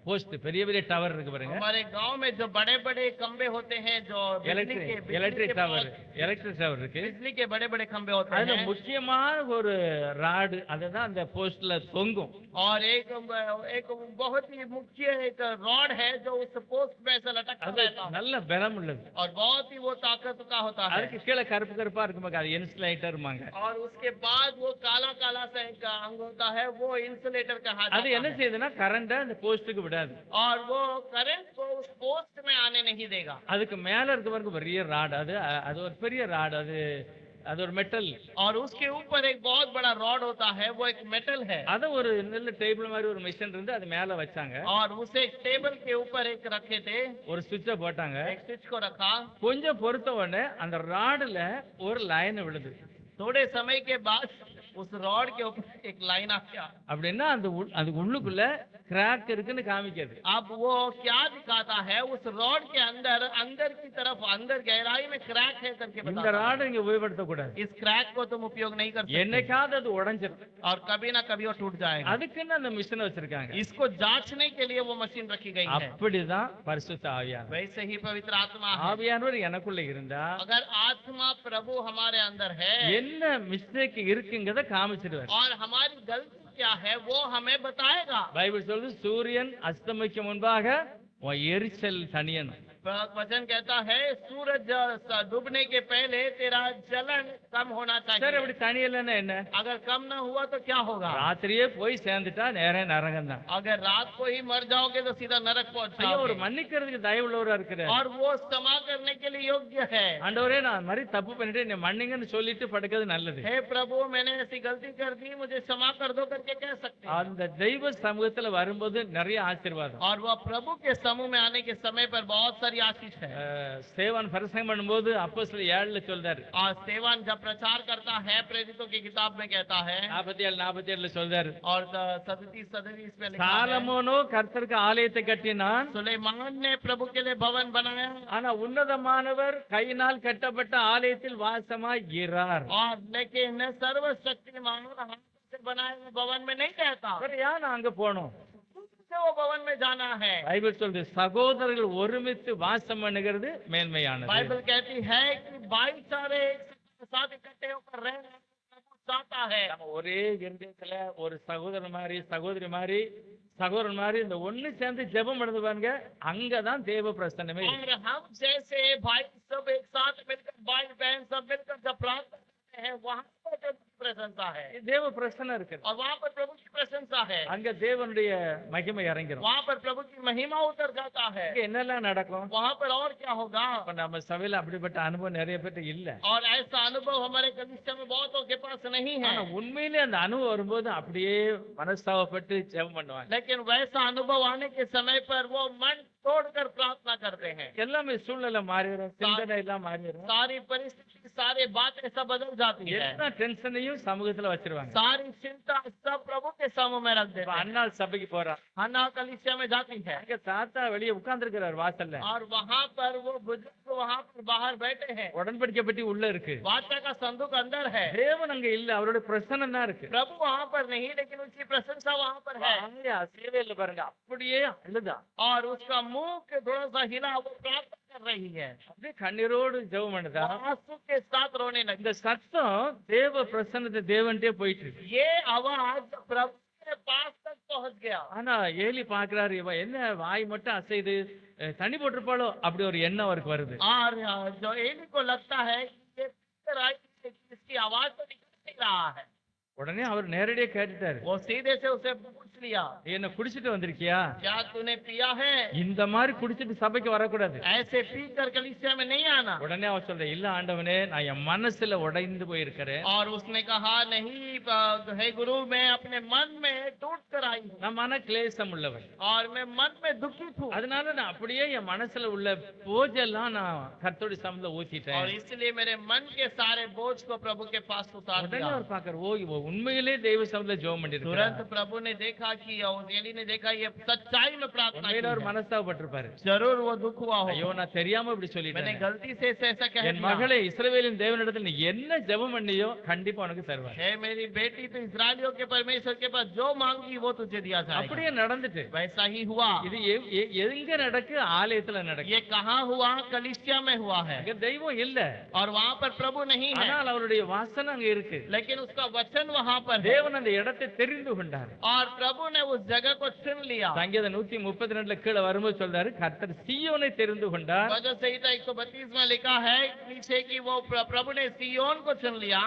போஸ்ட் பெரிய பெரிய டவர் இருக்கு பாருங்க, हमारे गांव में जो बड़े बड़े खंबे होते हैं जो எலக்ட்ரிக் டவர் இருக்கு. बिजली के बड़े बड़े खंबे होते அதுல हैं முக்கியமான ஒரு ராடு அதுதான் அந்த போஸ்ட்ல தொங்கும். और एक बहुत ही मुख्य एक रॉड है जो उस पोस्ट में ऐसा लटकता அது रहता है நல்ல பலம் உள்ளது. और बहुत ही वो ताकत का होता है அதுக்கு கீழே கருப்பு கருப்பா இருக்குமாங்க, அது இன்சுலேட்டர்மாங்க. और उसके बाद वो काला काला सा एक अंग होता है वो इंसुलेटर कहा அது जाता என்ன है செய்யுதுன்னா கரண்ட அந்த போஸ்டுக்கு விடாது. और वो करंट को उस पोस्ट में आने नहीं देगा அதுக்கு மேல இருக்க பாருங்க பெரிய ராடு, அது ஒரு பெரிய ராடு, அது ஒரு மெட்டல். और उसके ऊपर एक बहुत बड़ा रॉड होता है वो एक मेटल है அத ஒரு நல்ல டேபிள் மாதிரி ஒரு மிஷின் இருந்து அது மேல வச்சாங்க. और उसे एक टेबल के ऊपर एक रखे थे ஒரு சுவிட்சை போட்டாங்க. एक स्विच को रखा கொஞ்சம் பொறுத்த உடனே அந்த ராடுல ஒரு லைன் விழுது. थोड़े समय के बाद उस रॉड के ऊपर एक लाइन आ गया அப்படின்னா அது உள்ளுக்குள்ள கிராக் இருக்குன்னு காமிக்குது. अब वो क्या दिखाता है उस रॉड के अंदर की तरफ अंदर गहराई में क्रैक है करके இந்த बताता है ராடு இங்க உபயோகப்படுத்த கூடாது. इस क्रैक को तुम उपयोग नहीं कर सकते என்னைக்காவது அது உடைஞ்சிரும். और कभी ना कभी वो टूट जाएगा அதுக்குன்னு அந்த மிஷினை வச்சிருக்காங்க. इसको जांचने के लिए वो मशीन रखी गई है அப்படிதான் பரிசுத்த ஆவியானவர். वैसे ही पवित्र आत्मा है ஆவியானவர் எனக்குள்ள இருந்தா अगर आत्मा प्रभु हमारे अंदर है என்ன மிஸ்டேக் இருக்குங்கறத காமிச்சிடுவார். और हमारी गलती क्या है वो हमें बताएगा பைபிள் சொல்லுது சூரியன் அஸ்தமிக்கு முன்பாக உன் எரிச்சல் தணியணும். वचन कहता है सूरज डूबने के पहले तेरा जलन कम होना சரி, चाहिए அப்படி தணியலன்னா என்ன? अगर कम ना हुआ तो क्या होगा ராத்திரியே போய் சேர்ந்துட்டா நேரே நரகம் தான். अगर रात को ही मर जाओगे तो सीधा नरक पहुंच ஐயோ, ஒரு जाओगे மன்னிக்கிறதுக்கு தயவுள்ளவரா இருக்கிறார். और वो क्षमा करने के लिए योग्य है ஆண்டவரே, நான் மாதிரி தப்பு பண்ணிட்டு என்னை மன்னிங்கன்னு சொல்லிட்டு படுக்கிறது நல்லது. हे प्रभु मैंने ऐसी गलती कर दी मुझे क्षमा कर दो करके कह सकते हैं அந்த தெய்வ சமூகத்துல வரும்போது நிறைய ஆசீர்வாதம். और वह प्रभु के समूह में आने के समय पर बहुत सारी आशीष है சேவான் பிரசங்கம் பண்ணும்போது அப்போஸ்தலர் 7ல சொல்றாரு. और सेवान जब प्रचार करता है प्रेरितों की किताब में कहता है 47 சொல்றாரு. और 37 में लिखा है சாலமோனோ கர்த்தருக்கு ஆலயத்தை கட்டினான், सुलेमान ने प्रभु के लिए भवन बनाया ஆனா உன்னதமானவர் கையினால் கட்டப்பட்ட ஆலயத்தில் வாசமாய் இரார். और लेकिन सर्वशक्तिमान हाथ से बनाए हुए भवन में नहीं रहता ஏன் நான் अங்க போனோம்? से वो भवन में जाना है பைபிள் சொல்லுது சகோதரர்கள் ஒருமித்து வாசம் பண்ணுகிறது மேன்மையானது. बाइबल कहती है कि भाईचारे एक साथ इकट्ठे होकर रहना प्रभु चाहता है நம்ம ஒரே இருதயத்துல ஒரு சகோதரன் மாதிரி சகோதரன் மாதிரி இந்த ஒண்ணு சேர்ந்து ஜெபம் பண்ணுது பாருங்க, அங்கதான் தேவ பிரசன்னமே. और हम जैसे भाई सब एक साथ मिलकर भाई बहन सब मिलकर जब प्रार्थना करते हैं वहाँ पर प्रभु की प्रशंसा है தேவ பிரசன்னம் இருக்கு. और वहाँ पर प्रभु की प्रशंसा है அங்க தேவனுடைய மகிமை இறங்கிரும். वहाँ पर प्रभु की महिमा उतर जाता है இங்க என்னெல்லாம் நடக்கும்? वहाँ पर और क्या होगा இப்ப நம்ம சபையில அப்படிப்பட்ட அனுபவம் நிறைய பேர்ட்ட இல்ல. और ऐसा अनुभव हमारे कलिसिया में बहुतों के पास नहीं है ஆனா உண்மையிலே அந்த அனுபவம் வரும்போது அப்படியே மனஸ்தாபப்பட்டு ஜெபம் பண்ணுவாங்க. लेकिन वैसा अनुभव आने के समय पर वो मन तोड़कर प्रार्थना करते हैं எல்லாமே சூழ்நிலை மாறிடும், சிந்தனை எல்லாம் மாறிடும். सारी परिस्थिति सारी बातें सब बदल जाती है எல்லா டென்ஷனையும் சமூகத்துல வச்சிருவாங்க. सारी चिंता सब प्रभु के समूह में रख இப்ப देते हैं அண்ணாள் சபைக்கு போறா, हन्ना कलिसिया में जाती है அங்க தாத்தா வெளியே உட்கார்ந்துருக்கிறார் வாசல்ல. और वहाँ पर वो बुजुर्ग वहाँ पर बाहर बैठे हैं உடன்படிக்கை பெட்டி உள்ள இருக்கு. वाचा का संदूक अंदर है தேவன் அங்க இல்ல, அவருடைய பிரசன்னம் தான் இருக்கு. प्रभु वहाँ पर नहीं लेकिन उसकी प्रशंसा वहाँ पर है வாயை அசையவே இல்லை பாருங்க, அப்படியே அழுதா. और उसका मुंह के थोड़ा सा हिला वो प्रार्थना कर रही है அப்படியே கண்ணீரோடு ஜெபம் பண்ணுதா. आंसू के साथ रोने लगी இந்த சத்தம் தேவ பிரசன்னத்தை தேவன்ட்டே போயிட்டு இருக்கு. ये आवाज प्रभु के पास तक पहुंच गया ஆனா ஏலி பாக்குறாரு, இவ என்ன வாய் மட்டும் அசைது, தண்ணி போட்டிருப்பாளோ அப்படி ஒரு எண்ணம் அவருக்கு வருது. और जो एली को लगता है कि ये पीकर आई है, इसकी आवाज तो निकल नहीं रहा है உடனே அவர் நேரடியா கேட்டுட்டாரு, वो सीधे से उसे पूछ लिया, என்ன குடிச்சிட்டு வந்திருக்கியா? क्या तूने पिया है? இந்த மாதிரி குடிச்சிட்டு சபைக்கு வரக்கூடாது. ऐसे पीकर कलीसिया में नहीं आना। உடனே அவர் சொல்ற, இல்ல ஆண்டவனே, நான் என் மனசுல உடைந்து போயிருக்கிறேன். और उसने कहा, नहीं हे गुरु, मैं अपने मन में टूट कर आई हूँ நான் மன கிளேசம் உள்ளவன். और मैं मन में दुखित हूँ, அதனால நான் அப்படியே என் மனசுல உள்ள போஜெல்லாம் நான் கர்த்தருடைய சமூகத்துல और ஊத்திட்டேன். इसलिए मेरे मन के सारे बोझ को प्रभु के पास उतार உடனே दिया। அவர் பாக்குற, ஓ இவ உண்மையிலே தெய்வ சமூகத்துல ஜெபம் பண்ணிருக்காரு. तुरंत प्रभु ने देखा कि और एली ने देखा ये सच्चाई में प्रार्थना की உண்மையில அவர் है। மனஸ்தாபப்பட்டிருப்பாரு. जरूर वो दुख हुआ ஐயோ हो, நான் தெரியாம இப்படி मैंने சொல்லிட்டேன். गलती से इसे ऐसा कह என் दिया। மகளே, இஸ்ரவேலின் தேவனிடத்தில் நீ என்ன ஜெபம் பண்ணியோ கண்டிப்பா உனக்கு தருவார். है मेरी बेटी, तो इस्राएलियों के परमेश्वर के पास जो मांगी वो तुझे दिया जाएगा। அப்படியே நடந்துட்டு. वैसा ही हुआ। இது எங்க நடக்கு? ஆலயத்துல நடக்கு. ये कहाँ हुआ? कलीसिया में हुआ है, அங்க தெய்வம் இல்ல, और वहाँ पर प्रभु नहीं है, ஆனால் அவருடைய வாசனை அங்க இருக்கு. लेकिन उसका वचन वहाँ पर है, தேவன் அந்த இடத்தை தெரிந்து கொண்டார். और प्रभु ने उस जगह को चुन लिया। சங்கீதம் 132 கீழே வரும்போது சொல்றாரு, கர்த்தர் சீயோனை தெரிந்து கொண்டார். भजन संहिता 132 में लिखा है नीचे कि वो प्रभु ने सियोन को चुन लिया,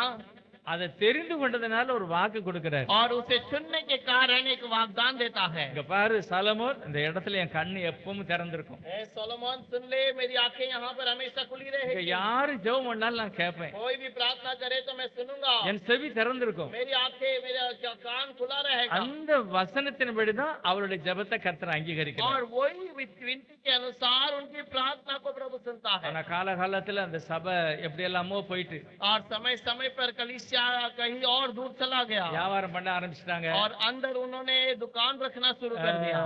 அதை தெரிந்து கொண்டதுனால ஒரு வாக்கு கொடுக்கிறார். और उसे चुनने के कारण एक वाग्दान देता है। இங்க பாரு சாலமோன், இந்த இடத்துல என் கண்ணு எப்பவும் திறந்திருக்கும். ए सोलोमन, सुन ले, मेरी आंखें यहाँ पर हमेशा खुली இங்க रहेगी। யாரு ஜெபம் பண்ணாலும் நான் கேட்பேன். कोई भी प्रार्थना करे तो मैं सुनूंगा, என் செவி திறந்திருக்கும். मेरी आंखें, मेरा कान खुला रहेगा, அந்த வசனத்தின்படிதான் அவருடைய ஜெபத்தை கர்த்தர் அங்கீகரிக்கிறார். और वही विनती के अनुसार उनकी प्रार्थना को प्रभु सुनता है। ஆனா காலகாலத்துல அந்த சபை எப்படி எல்லாமோ போயிட்டு और समय समय पर कलीसिया कहीं और दूर चला गया, வியாபாரம் பண்ண ஆரம்பிச்சிட்டாங்க. और अंदर उन्होंने दुकान रखना शुरू कर दिया,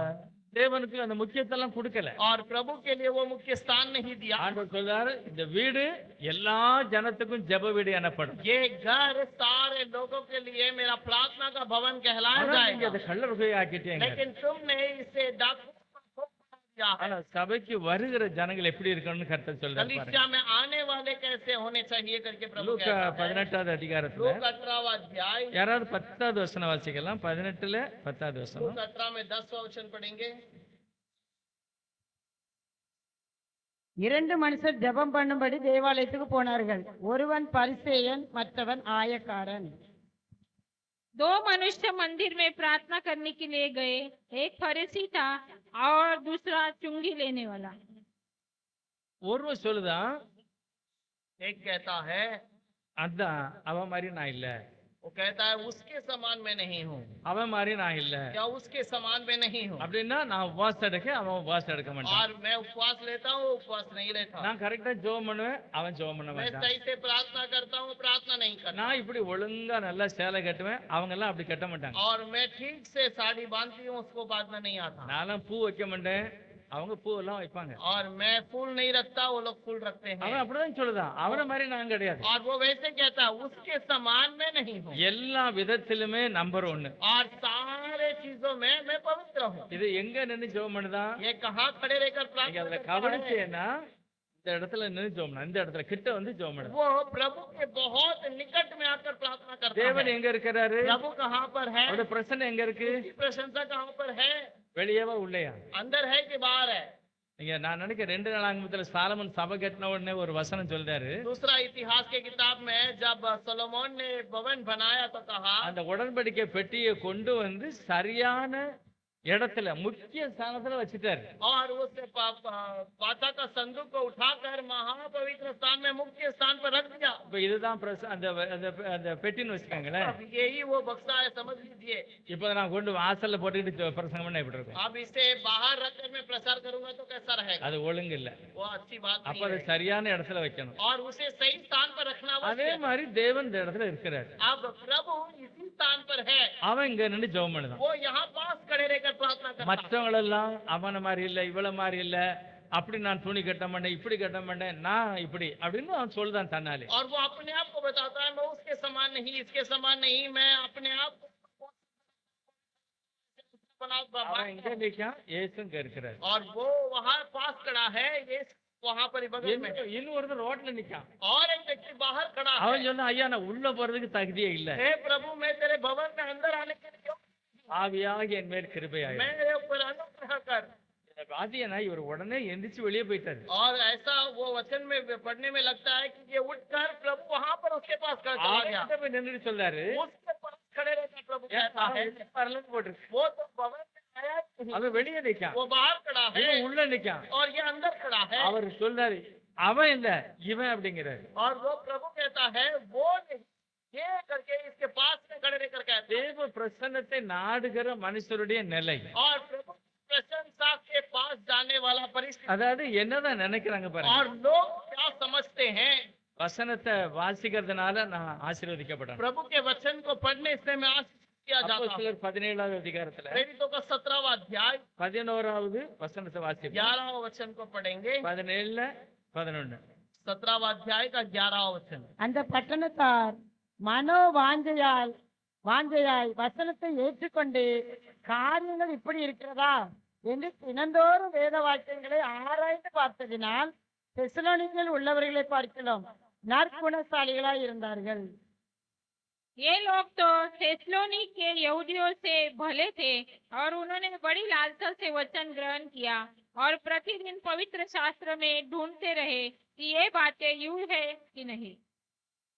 தேவனுக்கு அந்த முக்கியத்தெல்லாம் கொடுக்கல. और प्रभु के लिए वो मुख्य स्थान नहीं दिया। ஆண்டவர் சொல்றாரு, இந்த வீடு எல்லா ஜனத்துக்கும் ஜெப வீடு எனப்படும். ये घर सारे लोगों के लिए मेरा प्रार्थना का भवन कहलाया ஆனா நீங்க जाएगा, அதை கள்ளறுகை ஆக்கிட்டீங்க. लेकिन तुमने इसे डाकू दिया है। ஆனா சபைக்கு வருகிற ஜனங்கள் எப்படி இருக்கணும்னு கர்த்தர் சொல்றாரு பாருங்க. कलीसिया में आने वाले कैसे होने चाहिए करके प्रभु லூக்கா कहता है। 18வது அதிகாரத்துல लूक 18वां अध्याय, யாராவது 10வது வசனம் வாசிக்கலாம். 18ல 10வது வசனம். लूक 18 में 10वां वचन पढ़ेंगे। இரண்டு மனுஷர் ஜெபம் பண்ணும்படி தேவாலயத்துக்கு போனார்கள். ஒருவன் பரிசேயன், மற்றவன் ஆயக்காரன். दो मनुष्य मंदिर में प्रार्थना करने के लिए गए, एक फरीसी था और दूसरा चुंगी लेने वाला। ஒருவர் சொல்லுதான், एक कहता है, அதான் அவன் மாதிரி நான் இல்ல, वो कहता है उसके समान मैं नहीं हूँ। அவன் மாதிரி நான் இல்ல. क्या उसके समान मैं नहीं हूँ? அப்படின்னா நான் உபவாசம் எடுக்க, அவன் உபவாசம் எடுக்க மாட்டான். और मैं उपवास लेता हूँ, उपवास नहीं लेता। நான் கரெக்டா ஜெபம் பண்ணுவேன், அவன் ஜெபம் பண்ண मैं மாட்டான். सही से प्रार्थना करता हूँ, प्रार्थना नहीं करता। நான் இப்படி ஒழுங்கா நல்லா சேலை கட்டுவேன், அவங்க எல்லாம் அப்படி கட்ட மாட்டாங்க. और मैं ठीक से साड़ी बांधती हूँ, उसको बांधना नहीं आता। நான்லாம் பூ வைக்க மாட்டேன், அவங்க பூ எல்லாம் வைப்பாங்க. और मैं फूल नहीं रखता, वो लोग फूल रखते அவன் हैं। அப்படிதான் சொல்லுதான், அவனை மாதிரி நான் கிடையாது. और वो वैसे कहता है उसके समान मैं नहीं हूँ, எல்லா விதத்திலுமே நம்பர் 1. और सारे चीजों में मैं पवित्र हूँ। இது எங்க நின்னு ஜெபம் பண்ணுதான்? ये कहाँ खड़े रहकर நீங்க प्रार्थना அதுல करता है? கவனிச்சேன்னா இந்த இடத்துல நின்னு ஜெபம் பண்ணு, இந்த இடத்துல கிட்ட வந்து ஜெபம் பண்ணு. वो प्रभु के बहुत निकट में आकर प्रार्थना करता தேவன் है। எங்க இருக்காரு? प्रभु कहाँ पर है? அவருடைய பிரசன்னம் எங்க இருக்கு? उसकी प्रशंसा कहाँ पर है? வெளியவா உள்ளேயா? अंदर है कि बाहर है? நீங்க நான் நினைக்கிறேன் 2 நாளாகமத்துல சாலமன் சபை கட்டின உடனே ஒரு வசனம் சொல்றாரு. दूसरा इतिहास के किताब में जब सोलोमन ने भवन बनाया तो कहा, அந்த உடன்படிக்கை பெட்டியை கொண்டு வந்து சரியான இடத்துல முக்கிய ஸ்தானத்துல வச்சுட்டாரு. और उस वाचा का संदूक को उठाकर महापवित्र स्थान में मुख्य स्थान पर रख दिया। இப்ப இதுதான் அந்த பெட்டின்னு வச்சுக்காங்களேன். अब यही वो बक्सा है, समझ लीजिए। இப்ப நான் கொண்டு வாசல்ல போட்டுக்கிட்டு பிரசங்கம் பண்ண எப்படி இருக்கும்? अब इसे बाहर रखकर मैं प्रसार करूंगा तो कैसा रहेगा? அது ஒழுங்கு இல்ல. वो अच्छी बात அப்ப नहीं அது है। சரியான இடத்துல வைக்கணும். और उसे सही स्थान पर रखना அதே आवश्यक है। மாதிரி தேவன் இந்த இடத்துல இருக்கிறார். अब प्रभु इसी स्थान पर है, அவன் இங்க நின்று ஜெபம் பண்ணுதான். वो यहाँ पास खड़े रहकर प्रार्थना करता है। மற்றவங்களெல்லாம் அவன மாதிரி இல்ல, இவள மாதிரி இல்ல, அப்படி நான் துணி கட்ட மாட்டேன், இப்படி கட்ட மாட்டேன், நான் இப்படி அப்படின்னு அவன் சொல்லுதான் தன்னாலே. और वो अपने आप को बताता है, मैं उसके समान नहीं, इसके समान नहीं, मैं अपने आप को அவன் இங்க நிக்கான், இயேசு இங்க இருக்கிறார். और वो वहाँ पास खड़ा है, ये वहाँ पर ही बगल में है। இன்னொருத்தர் ரோட்ல நிக்கான். और एक व्यक्ति बाहर खड़ा அவன் है, சொன்னா, ஐயா நான் உள்ள போறதுக்கு தகுதியே இல்ல, हे प्रभु मैं तेरे भवन में अंदर आने के लिए ஆவியாக என் மேல் கிருபையாயிரு. मेरे ऊपर अनुग्रह कर। பாத்தீங்கன்னா இவர் உடனே எந்திரிச்சு வெளியே போயிட்டாரு. और ऐसा वो वचन में पढ़ने में लगता है कि ये उठकर प्रभु वहाँ पर उसके पास खड़ा चला गया, அவன்கிட்ட போய் நின்னுட்டு சொல்றாரு, उसके पास खड़े रहकर प्रभु कहता है, வரலன்னு போட்டிருக்கு. वो तो भवन में आया नहीं, அவன் வெளியே நிக்கான், वो बाहर खड़ा है இவன் உள்ள நிக்கான். और ये अंदर खड़ा है। அவர் சொல்றாரு அவன் இல்ல இவன் அப்படிங்கிறாரு. और वो प्रभु कहता है वो नहीं, ये करके इसके पास में खड़े रहकर कहते हैं। தேவ பிரசன்னத்தை நாடுகிற மனுஷருடைய நிலை, और प्रभु की प्रशंसा के पास जाने वाला परिस्थिति, அதாவது என்னதான் நினைக்கிறாங்க பாருங்க. और लोग क्या समझते हैं, வசனத்தை வாசிக்கிறதுனால நான் ஆசீர்வதிக்கப்படணும். प्रभु के वचन को पढ़ने से मैं आशीष किया जाता हूं। அப்போஸ்தலர் 17வது அதிகாரத்துல प्रेरितों का 17वां अध्याय 11வது वசனத்தை வாசிப்போம். 11वां वचन को पढ़ेंगे। 17ல 11. 17वां अध्याय का 11वां वचन। அந்த பட்டணத்தார் மனோ வாஞ்சையாய் வசனத்தை ஏற்றுக்கொண்டு காரியங்கள் இப்படி இருக்கிறதா என்று தினந்தோறும் வேத வாக்கியங்களை ஆராய்ந்து பார்த்ததினால் தெசலோனிக்கேயில் உள்ளவர்களை பார்க்கலாம் நற்குணசாலிகளாய் இருந்தார்கள். ये लोग तो थेसलोनी के यहूदियों से भले थे और उन्होंने बड़ी लालसा से वचन ग्रहण किया और प्रतिदिन पवित्र शास्त्र में ढूंढते रहे कि ये बातें यूं है कि नहीं।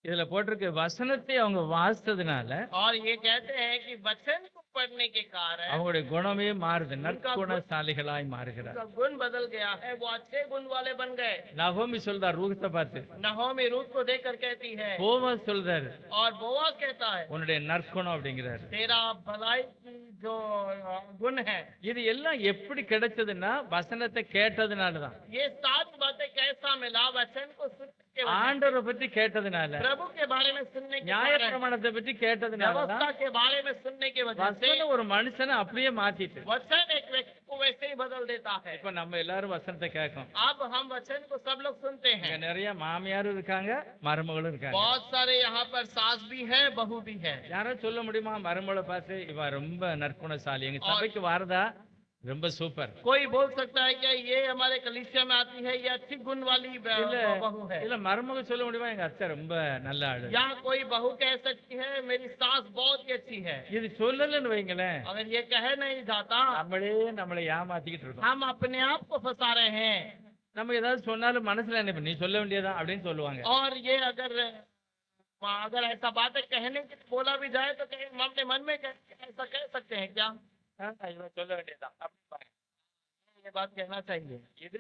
இதுல போட்டிருக்கு வசனத்தை அவங்க வாசித்ததுனால और ये कहते हैं कि वचन को पढ़ने के कारण அவங்களுடைய குணமே மாறுது, நற்குணசாலிகளாய் மாறுகிறார். उनका गुण बदल गया है, वो अच्छे गुण वाले बन गए। நகோமி சொல்றார் ரூத்தை பார்த்து, नहोमी रूत को देखकर कहती है, போவாஸ் சொல்றாரு और बोआज कहता है உன்னுடைய நற்குணம் அப்படிங்கிறாரு. तेरा भलाई की जो गुण है। இது எல்லாம் எப்படி கிடைச்சதுன்னா வசனத்தை கேட்டதுனாலதான், ये सारी बातें कैसा मिला, वचन को सुनने के वजह से, ஆண்டவரை பற்றி கேட்டதுனால, प्रभु के बारे में सुनने के நியாய कारण, பிரமாணத்தை பற்றி கேட்டதுனாலதான் व्यवस्था के बारे में सुनने की वजह से வசனம் ஒரு மனுஷனை அப்படியே மாத்திட்டு. वचन एक व्यक्ति को वैसे ही बदल देता है। இப்ப நம்ம எல்லாரும் வசனத்தை கேட்கோம். अब हम वचन को सब लोग सुनते இங்க हैं। நிறைய மாமியாரும் இருக்காங்க, மருமகளும் இருக்காங்க. बहुत सारे यहाँ पर सास भी है, बहू भी है। யாரோ சொல்ல முடியுமா மருமகளை பார்த்து இவ ரொம்ப நற்குணசாலி, எங்க சபைக்கு வாரதா ரொம்ப சூப்பர்? कोई बोल सकता है क्या ये हमारे कलीसिया में आती है, ये अच्छी गुण वाली बहू है? இல்ல மருமக சொல்ல முடியுமா எங்க அத்தை ரொம்ப நல்ல ஆளு? या कोई बहू कह सकती है मेरी सास बहुत ही अच्छी है? இது சொல்லலன்னு வைங்களேன், अगर ये कह नहीं जाता, நம்மளை ஏமாத்திக்கிட்டு இருக்கோம். हम अपने आप को फंसा रहे हैं। நம்ம ஏதாவது சொன்னாலும் மனசுல என்ன நீ சொல்ல வேண்டியதா அப்படின்னு சொல்லுவாங்க. और ये अगर ऐसा बातें कहने के बोला भी जाए तो कहीं हम अपने मन में ऐसा कह सकते हैं क्या? இவன் சொல்ல வேண்டியதான் அப்படிப்பாங்க. ये बात कहना चाहिए। இது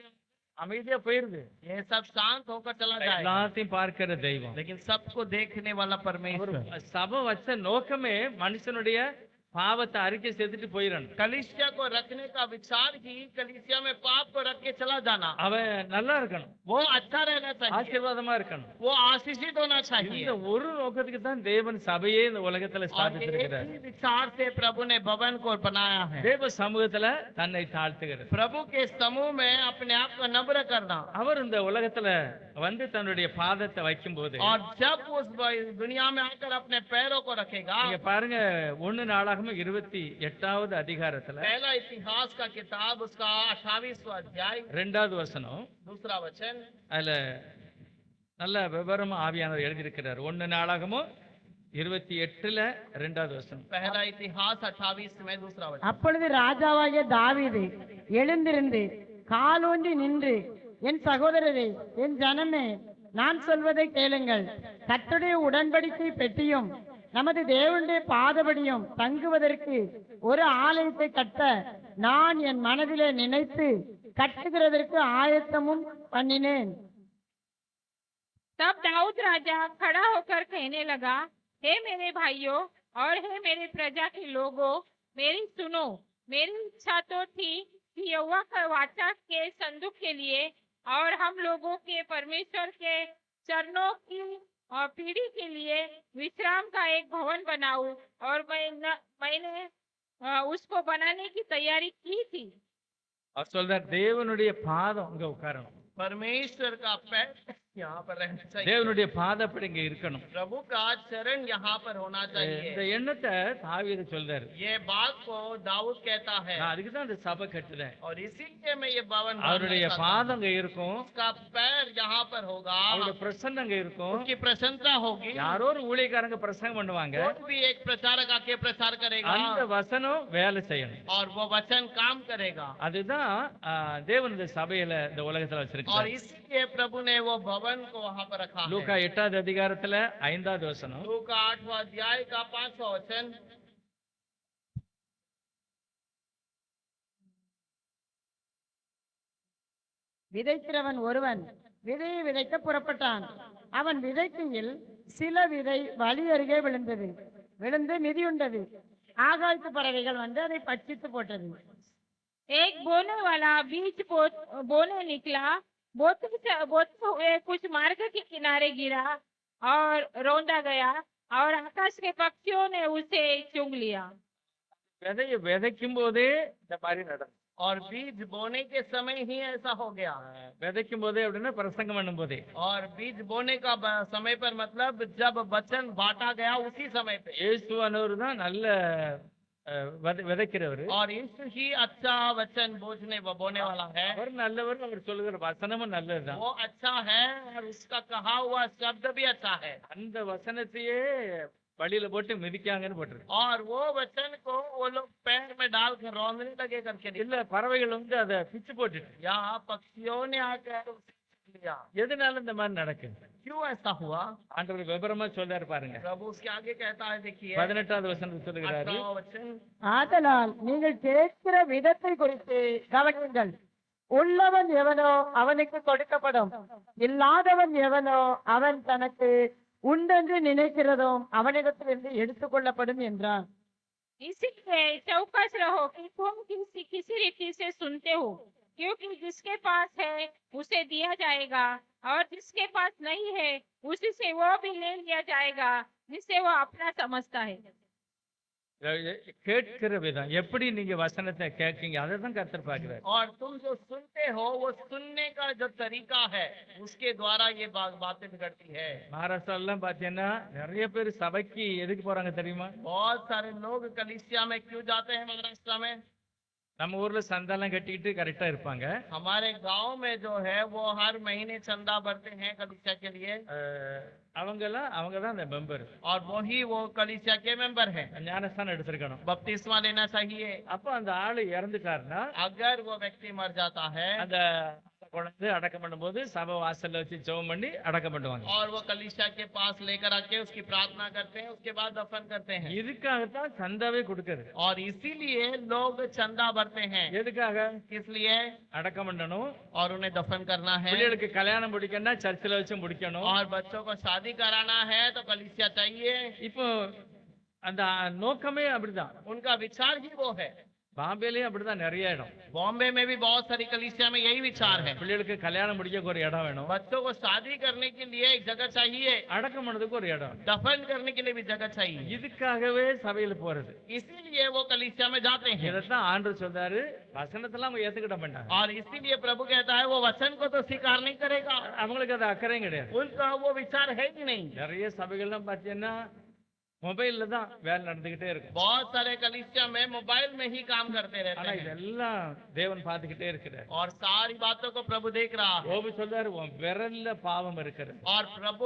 அமைதியா போயிருது. ये सब शांत होकर चला जाए, எல்லாத்தையும் பார்க்கிற தெய்வம், लेकिन सबको देखने वाला परमेश्वर। சபை வச்ச நோக்கமே மனுஷனுடைய பாவத்தை அறிக்கை செய்துட்டு போயிடணும். कलीसिया को रखने का विचार ही कलीसिया में पाप को रख के चला जाना। அவன் நல்லா இருக்கணும், वो अच्छा रहना चाहिए, ஆசீர்வாதமா இருக்கணும். वो आशीषित होना चाहिए। இந்த ஒரு நோக்கத்துக்கு தான் தேவன் சபையே இந்த உலகத்துல और ஸ்தாபித்திருக்கிறார். एक ही विचार से प्रभु ने भवन को बनाया है। தேவ சமூகத்துல தன்னை தாழ்த்துகிறார். प्रभु के समूह में अपने आप को नम्र करना। அவர் இந்த உலகத்துல வந்து தன்னுடைய பாதத்தை வைக்கும் போது, और जब उस दुनिया में आकर अपने पैरों को रखेगा, நீங்க பாருங்க 1 நாளாகமம் 28வது அதிகாரத்துல पहला इतिहास का किताब उसका 28वां अध्याय 2வது வசனம், 2रा वचन, அதுல நல்ல விவரமா ஆவியானவர் எழுதியிருக்கிறார். 1 நாளாகமம் 28ல 2வது வசனம். पहला इतिहास 28 में 2रा वचन। அப்பொழுது ராஜாவாகிய தாவீது எழுந்திருந்து காலூன்றி நின்று, என் சகோதரரே, என் ஜனமே, நான் சொல்வதை கேளுங்கள். கர்த்தருடைய உடன்படிக்கை பெட்டியும் நமது தேவனுடைய பாதபடியும் தங்குவதற்கு ஒரு ஆலயத்தை கட்ட நான் என் மனதிலே நினைத்து கட்டுகிறதற்கு ஆயத்தமும் பண்ணினேன். तब दाऊद राजा खड़ा होकर कहने लगा, हे मेरे भाइयों और हे मेरे प्रजा के लोगों, मेरी सुनो। मेरी इच्छा तो थी कि यहोवा का वाचा के संदूक के लिए और हम लोगों के परमेश्वर के चरणों की और पीढ़ी के लिए विश्राम का एक भवन बनाऊं, और मैंने उसको बनाने की तैयारी की थी। அவர் சொல்றார் தேவனுடைய பாதம் அங்க உட்காரணும், परमेश्वर का पैर यहाँ पर रहना चाहिए, தேவனுடைய பாதப்படி இங்க இருக்கணும். प्रभु का चरण यहाँ पर होना இந்த चाहिए। எண்ணத்தை தாவீது சொல்றாரு. ये बात को दाऊद कहता है, நான் அதுக்கு தான் இந்த சபை கட்டுறேன். और इसीलिए मैं ये भवन அவருடைய बनाना चाहता हूं। பாதம் அங்க இருக்கும், उसका पैर यहाँ पर होगा, அவருடைய பிரசன்னம் அங்க இருக்கும். उसकी प्रशंसा होगी। யாரோ ஒரு ஊழியக்காரங்க பிரசங்கம் பண்ணுவாங்க, कोई भी एक प्रचारक आके प्रचार करेगा அந்த வசனம் வேலை செய்யணும். और वो वचन काम करेगा। அதுதான் தேவன் இந்த சபையில இந்த உலகத்துல और வச்சிருக்காரு. इसलिए प्रभु ने वो भवन भवन को वहां पर रखा லூக்கா है। 8வது அதிகாரத்துல 5வது வசனம். लू का 8वां अध्याय का 5वां वचन। விதைக்கிறவன் ஒருவன் விதையை விதைக்க புறப்பட்டான். அவன் விதைக்கையில் சில விதை வழி அருகே விழுந்தது. விழுந்து மிதியுண்டது. ஆகாயத்து பறவைகள் வந்து அதை பட்சித்து போட்டது. एक बोने वाला बीज बोने निकला, बोते हुए कुछ मार्ग के किनारे गिरा और रौंदा गया और आकाश के पक्षियों ने उसे चुंग लिया। விதையை விதைக்கும் போதே இந்த மாதிரி நடக்கும். और बीज बोने के समय ही ऐसा हो गया। விதைக்கும் போதே அப்படின்னா பிரசங்கம் பண்ணும் போதே. और बीज बोने का समय पर मतलब जब वचन बांटा गया उसी समय पे। இயேசுவானவர் தான் நல்ல விதைக்கிறவர். और यीशु ही अच्छा वचन बोने वाला है। அவர் நல்லவர், அவர் சொல்லுகிற வசனமும் நல்லதுதான். वो अच्छा है और उसका कहा हुआ शब्द भी अच्छा है। அந்த வசனத்தையே வழியில போட்டு மிதிக்காங்கன்னு போட்டிருக்கு. और वो वचन को वो लोग पैर में डालकर रौंदने लगे करके இல்ல பறவைகள் வந்து அதை பிச்சு போட்டுட்டு. या पक्षियों ने आकर उसे छीन लिया। எதனால இந்த மாதிரி நடக்குது? क्यों ऐसा हुआ? ஆண்டவர் விபரமா சொல்றாரு பாருங்க. प्रभु उसके आगे कहता है, देखिए 18வது வசனத்தை சொல்லுகிறாரு. 18वां वचन। ஆதலால் நீங்கள் கேட்கிற விதத்தை குறித்து கவனியுங்கள். உள்ளவன் எவனோ அவனுக்கு கொடுக்கப்படும், இல்லாதவன் எவனோ அவன் தனக்கு உண்டென்று நினைக்கிறதும் அவனிடத்திலிருந்து எடுத்துக்கொள்ளப்படும் என்றார். इसीलिए चौकस रहो कि तुम किसी रीति से सुनते हो, क्योंकि जिसके पास है उसे दिया जाएगा और जिसके पास नहीं है उसी से वो भी ले लिया जाएगा जिसे वो अपना समझता है। கேட்கிற விதம் எப்படி நீங்க வசனத்தை கேட்கீங்க அதை தான் கர்த்தர் பார்க்கிறார். और तुम जो सुनते हो वो सुनने का जो तरीका है उसके द्वारा ये बातें बिगड़ती है। மகாராஷ்டிரா எல்லாம் பாத்தீங்கன்னா நிறைய பேர் சபைக்கு எதுக்கு போறாங்க தெரியுமா? बहुत सारे लोग कलीसिया में क्यों जाते हैं महाराष्ट्र में? நம்ம ஊர்ல சந்தாலாம் கட்டிக்கிட்டு கரெக்டா இருப்பாங்க. हमारे गांव में जो है वो हर महीने चंदा भरते हैं कलीसिया के लिए। அவங்க தான் அந்த மெம்பர். और वही वो कलीसिया के मेंबर हैं। ஞானஸ்தானம் எடுத்திருக்கணும். बपतिस्मा लेना चाहिए। அப்ப அந்த ஆளு இறந்துட்டாருன்னா अगर वो व्यक्ति मर जाता है அந்த குழந்தை அடக்கம் பண்ணும்போது சபை வாசல்ல வச்சு ஜெபம் பண்ணி அடக்கம் பண்ணுவாங்க. और वो कलीसिया के पास लेकर आके उसकी प्रार्थना करते हैं, उसके बाद दफन करते हैं। இதுக்காகத்தான் சந்தாவே கொடுக்கிறது. और इसीलिए लोग चंदा भरते हैं। எதுக்காக? इसलिए அடக்கம் பண்ணணும், और उन्हें दफन करना है। பிள்ளைகளுக்கு கல்யாணம் முடிக்கணும்னா சர்ச்சில் வச்சு முடிக்கணும். और बच्चों को शादी कराना है तो कलीसिया चाहिए। இப்போ அந்த நோக்கமே அப்படிதான். उनका विचार ही वो है। பாம்பேலயும் அப்படிதான் நிறைய இடம். बॉम्बे में भी बहुत सारी कलीसिया में यही विचार है। பிள்ளைகளுக்கு கல்யாணம் முடிக்க ஒரு இடம் வேணும், बच्चों को शादी करने के लिए एक जगह चाहिए, அடக்கம் பண்ணதுக்கு ஒரு இடம், दफन करने के लिए भी जगह चाहिए। இதுக்காகவே சபையில போறது. इसीलिए वो कलीसिया में जाते हैं। இதைத்தான் ஆண்டவர் சொல்றாரு, வசனத்தெல்லாம் அவங்க ஏத்துக்கிட மாட்டாங்க. और इसीलिए प्रभु कहता है वो वचन को तो स्वीकार नहीं करेगा। அவங்களுக்கு அது அக்கறையும் கிடையாது. उनका वो विचार है ही नहीं। நிறைய சபைகள்லாம் பாத்தீங்கன்னா மொபைல்ல தான் வேலை நடந்துகிட்டே இருக்கும். बहुत सारे कलीसिया में मोबाइल में ही काम करते रहते ஆனா हैं। இதெல்லாம் தேவன் பார்த்துக்கிட்டே இருக்கிறார். और सारी बातों को प्रभु देख रहा है। யோபு சொல்றாரு, உன் விரல்ல பாவம் இருக்கிறது. और प्रभु